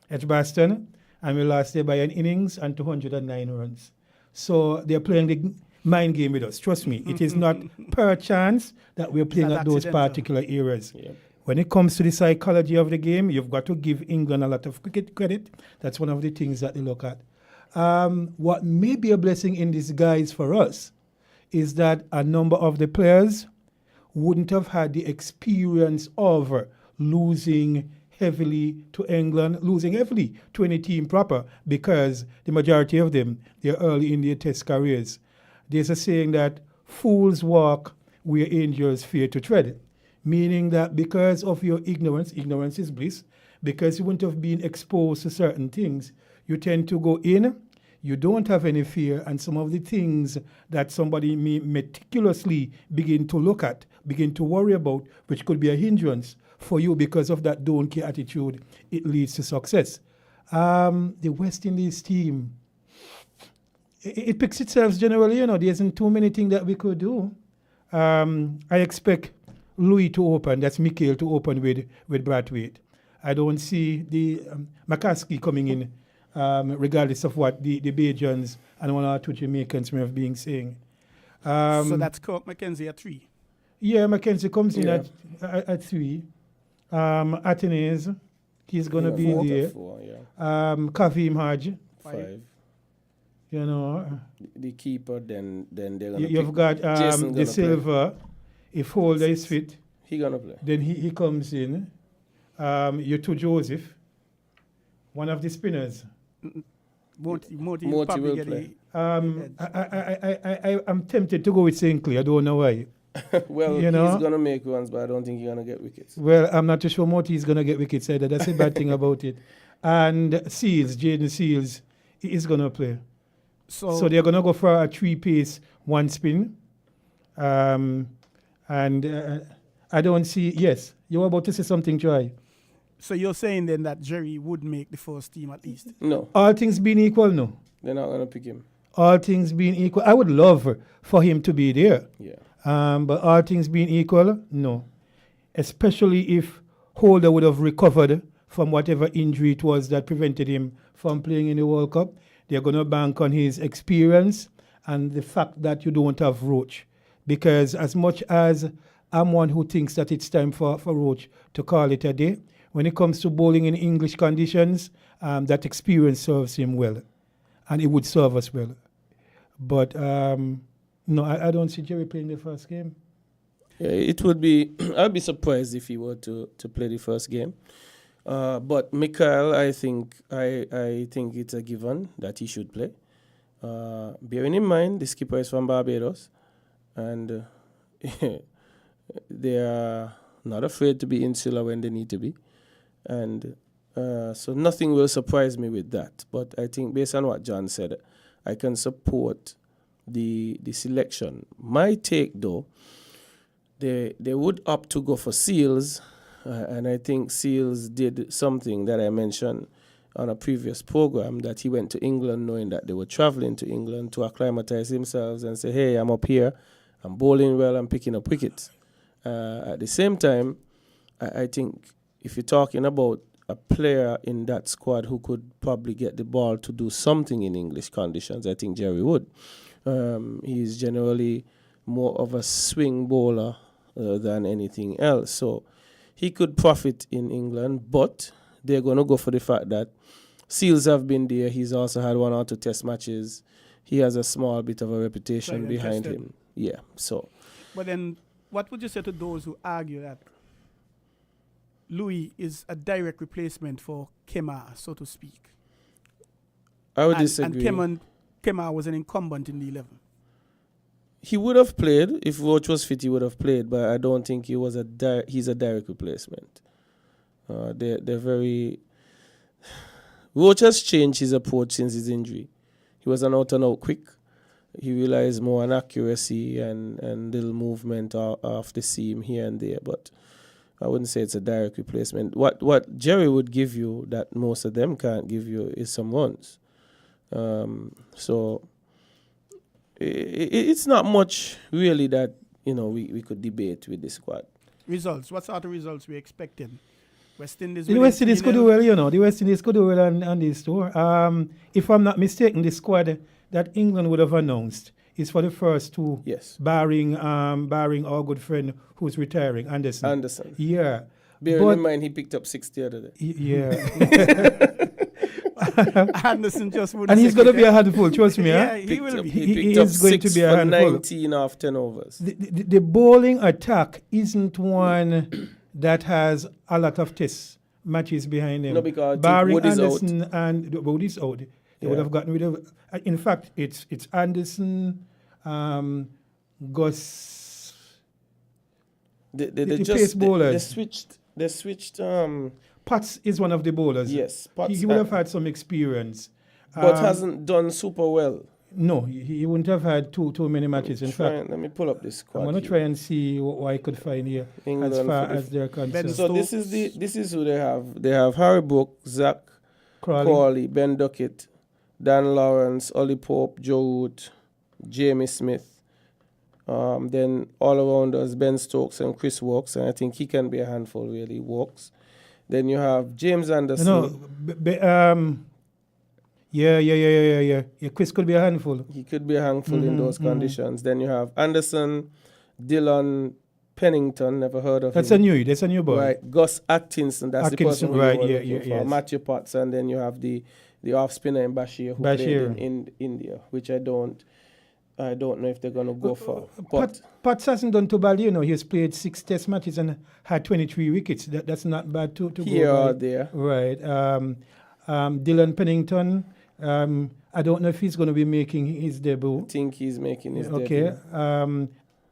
Edgbaston, and we lost there by an innings and 209 runs. So they're playing the mind game with us. Trust me, it is not per chance that we're playing at those particular areas. Yeah. When it comes to the psychology of the game, you've got to give England a lot of cricket credit. That's one of the things that they look at. What may be a blessing in disguise for us is that a number of the players wouldn't have had the experience of losing heavily to England, losing heavily to any team proper, because the majority of them, they're early in their test careers. There's a saying that fools walk where angels fear to tread, meaning that because of your ignorance is bliss, because you wouldn't have been exposed to certain things, you tend to go in, you don't have any fear, and some of the things that somebody may meticulously begin to look at, begin to worry about, which could be a hindrance for you because of that don't care attitude, it leads to success. The West Indies team, it picks itself generally, there isn't too many things that we could do. I expect Louis to open, that's Mikael to open with Brathwaite. I don't see the McCaskey coming in, regardless of what the Bajans and one or two Jamaicans may have been saying. So that's Kirk Mackenzie at 3. Yeah, Mackenzie comes in at 3. Athenaeus, he's going to be in there. 4, yeah. Kavim Haj. 5. The keeper, then they're going to You've got the Silver. If Holder is fit, he's going to play. Then he comes in. Your two Joseph, one of the spinners. Moti will play. I'm tempted to go with St. Clair. I don't know why. Well, he's going to make runs, but I don't think he's going to get wickets. Well, I'm not too sure Moti is going to get wickets either. That's the bad thing about it. And Jaden Seals, he is going to play. So they're going to go for a 3-pace, 1 spin. And I don't see... Yes, you were about to say something, Joy. So you're saying then that Jerry would make the first team at least? No. All things being equal, no. They're not going to pick him. All things being equal. I would love for him to be there. Yeah. But all things being equal, no. Especially if Holder would have recovered from whatever injury it was that prevented him from playing in the World Cup. They're going to bank on his experience and the fact that you don't have Roach. Because as much as I'm one who thinks that it's time for Roach to call it a day, when it comes to bowling in English conditions, that experience serves him well. And it would serve us well. But no, I don't see Jerry playing the first game. Yeah, it would be... I'd be surprised if he were to play the first game. But Mikael, I think it's a given that he should play. Bearing in mind, the skipper is from Barbados. And they are not afraid to be insular when they need to be. And so nothing will surprise me with that. But I think based on what John said, I can support the selection. My take, though, they would opt to go for Seals. And I think Seals did something that I mentioned on a previous program, that he went to England knowing that they were traveling to England to acclimatize themselves and say, hey, I'm up here, I'm bowling well, I'm picking up wickets. At the same time, I think if you're talking about a player in that squad who could probably get the ball to do something in English conditions, I think Jerry would. He's generally more of a swing bowler than anything else. So he could profit in England, but they're going to go for the fact that Seals have been there. He's also had 1 or 2 test matches. He has a small bit of a reputation behind him. Yeah, so. But then, what would you say to those who argue that Louis is a direct replacement for Kemar, so to speak? I would disagree. And Kemar was an incumbent in the 11. He would have played. If Roach was fit, he would have played, but I don't think he's a direct replacement. They're very... Roach has changed his approach since his injury. He was an out-and-out quick. He relies more on accuracy and little movement off the seam here and there, but I wouldn't say it's a direct replacement. What Jerry would give you that most of them can't give you is some runs. So it's not much really that we could debate with this squad. Results. What sort of results we expecting? West Indies. The West Indies could do well, The West Indies could do well on this tour. If I'm not mistaken, the squad that England would have announced is for the first 2. Yes. Barring our good friend who's retiring, Anderson. Yeah. Bearing in mind he picked up 6 the other day. Yeah. Anderson just would. And he's going to be a handful, trust me. Yeah, he will be. He is going to be a handful. 19 off 10 overs. The bowling attack isn't one that has a lot of test matches behind him. No, because barring Wood is Anderson out. and Wood is out. They would have gotten rid of. In fact, it's Anderson, Gus. The pace bowlers. They switched. Potts is one of the bowlers. Yes, Potts he would have had some experience, but hasn't done super well. No, he wouldn't have had too many matches. In fact, let me pull up this squad. I'm going to try and see what I could find here England as far as they're concerned. So this is who they have. They have Harry Brook, Zach Crawley, Ben Duckett, Dan Lawrence, Ollie Pope, Joe Root, Jamie Smith. Then all around us, Ben Stokes and Chris Walks, and I think he can be a handful, really, Walks. Then you have James Anderson. Yeah. Chris could be a handful. He could be a handful in those conditions. Then you have Anderson, Dylan Pennington, never heard of him. That's a new boy. Right, Gus Atkinson, that's the person who right, yes. Matthew Potts, and then you have the off spinner in Bashir who played in India, which I don't know if they're going to go for. Potts hasn't done too bad, He's played 6 test matches and had 23 wickets. That's not bad to here go or there. Right. Dylan Pennington, I don't know if he's going to be making his debut. I think he's making his debut. Okay.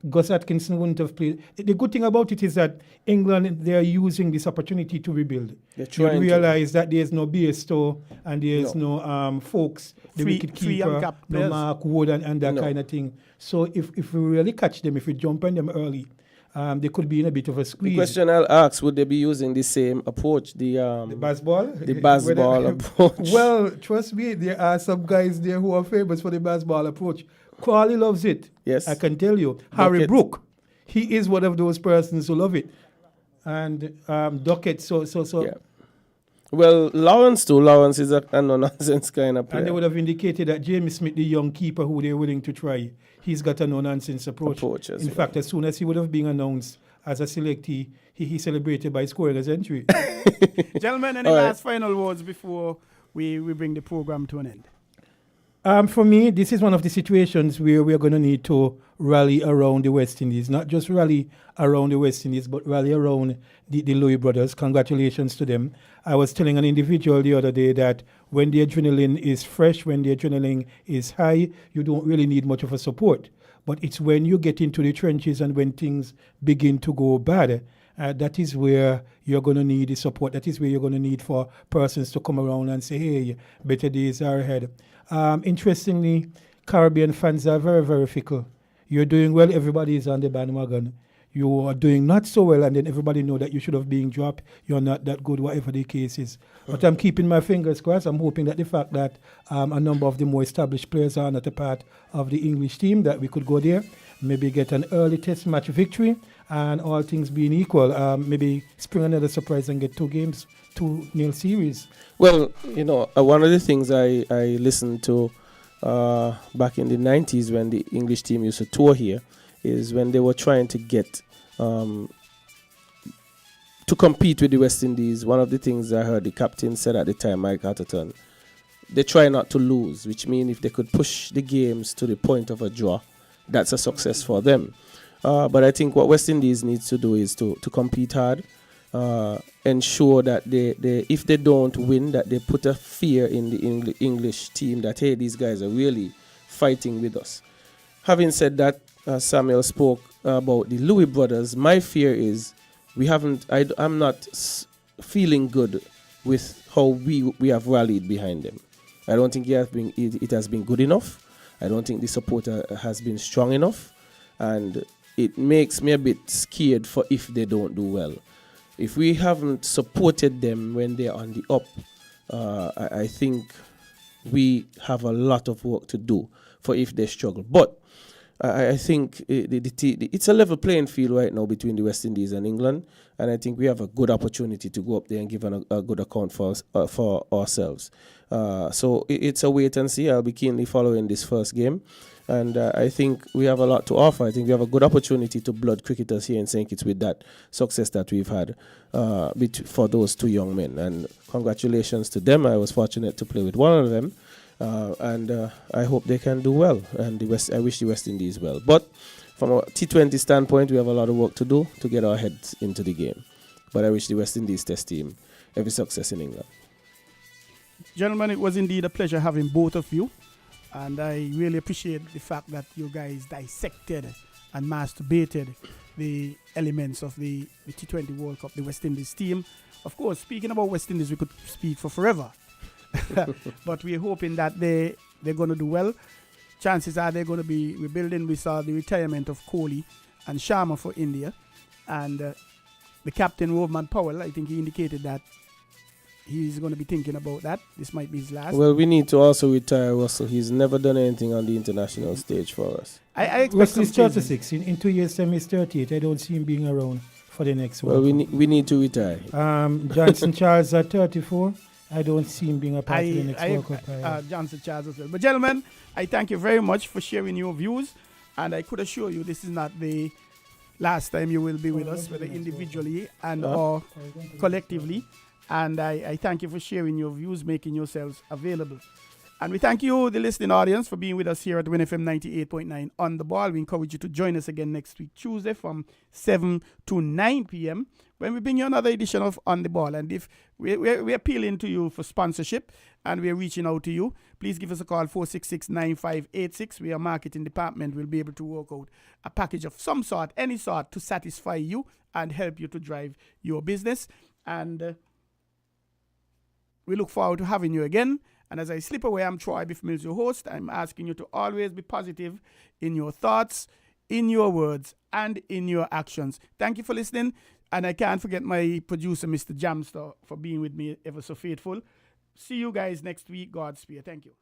Gus Atkinson wouldn't have played. The good thing about it is that England, they are using this opportunity to rebuild. They realize that there's no Bairstow and there's no Folks, the wicketkeeper, no Mark Wood and that kind of thing. So if we really catch them, if we jump on them early, they could be in a bit of a squeeze. The question I'll ask, would they be using the same approach, the baseball? The baseball approach. Well, trust me, there are some guys there who are famous for the baseball approach. Crawley loves it. Yes. I can tell you. Harry Brook, he is one of those persons who love it. And Duckett, so. Yeah. Well, Lawrence too. Lawrence is a no-nonsense kind of player. And they would have indicated that James Smith, the young keeper who they're willing to try, he's got a no-nonsense approach. In fact, as soon as he would have been announced as a selectee, he celebrated by scoring a century. Gentlemen, any last final words before we bring the program to an end? For me, this is one of the situations where we are going to need to rally around the West Indies. Not just rally around the West Indies, but rally around the Louis brothers. Congratulations to them. I was telling an individual the other day that when the adrenaline is fresh, when the adrenaline is high, you don't really need much of a support. But it's when you get into the trenches and when things begin to go bad, that is where you're going to need the support. That is where you're going to need for persons to come around and say, hey, better days are ahead. Interestingly, Caribbean fans are very, very fickle. You're doing well, everybody is on the bandwagon. you are doing not so well, and then everybody know that you should have been dropped, you're not that good, whatever the case is. But I'm keeping my fingers crossed. I'm hoping that the fact that a number of the more established players are not a part of the English team, that we could go there, maybe get an early test match victory, and all things being equal, maybe spring another surprise and get 2 games, 2-0 series. Well, one of the things I listened to back in the 90s when the English team used to tour here is when they were trying to get to compete with the West Indies. One of the things I heard the captain said at the time, Mike Atherton, they try not to lose, which means if they could push the games to the point of a draw, that's a success for them. But I think what West Indies needs to do is to compete hard, ensure that they if they don't win, that they put a fear in the English team that, hey, these guys are really fighting with us. Having said that, Samuel spoke about the Louis brothers. My fear is I'm not feeling good with how we have rallied behind them. I don't think it has been good enough. I don't think the support has been strong enough, and it makes me a bit scared for if they don't do well. If we haven't supported them when they're on the up, I think we have a lot of work to do for if they struggle. But I think it's a level playing field right now between the West Indies and England, and I think we have a good opportunity to go up there and give a good account for ourselves. So it's a wait and see. I'll be keenly following this first game, and I think we have a lot to offer. I think we have a good opportunity to blood cricketers here in St. Kitts with that success that we've had for those 2 young men, and congratulations to them. I was fortunate to play with one of them. And I hope they can do well, and I wish the West Indies well. But from a T20 standpoint, we have a lot of work to do to get our heads into the game. But I wish the West Indies test team every success in England. Gentlemen, it was indeed a pleasure having both of you, and I really appreciate the fact that you guys dissected and masturbated the elements of the T20 World Cup, the West Indies team. Of course, speaking about West Indies, we could speak for forever. But we're hoping that they're going to do well. Chances are they're going to be rebuilding. We saw the retirement of Kohli and Sharma for India. And the captain, Rovman Powell, I think he indicated that he's going to be thinking about that. This might be his last. Well, we need to also retire Russell. He's never done anything on the international stage for us. I expect Russell's 36. In 2 years' time, he's 38. I don't see him being around for the next one. Well, we need to retire. Johnson Charles at 34. I don't see him being a part of the next World Cup. Johnson Charles as well. But gentlemen, I thank you very much for sharing your views, and I could assure you this is not the last time you will be with us, whether individually and or collectively. And I thank you for sharing your views, making yourselves available. And we thank you, the listening audience, for being with us here at WINNFM 98.9 on the ball. We encourage you to join us again next week, Tuesday, from 7 to 9 p.m. when we bring you another edition of On the Ball. And if we're appealing to you for sponsorship and we're reaching out to you, please give us a call, 466-9586. We are marketing department. We'll be able to work out a package of some sort, any sort, to satisfy you and help you to drive your business. And we look forward to having you again. And as I slip away, I'm Troy Biff Mills, your host. I'm asking you to always be positive in your thoughts, in your words, and in your actions. Thank you for listening. And I can't forget my producer, Mr. Jamster, for being with me ever so faithful. See you guys next week. Godspeed. Thank you.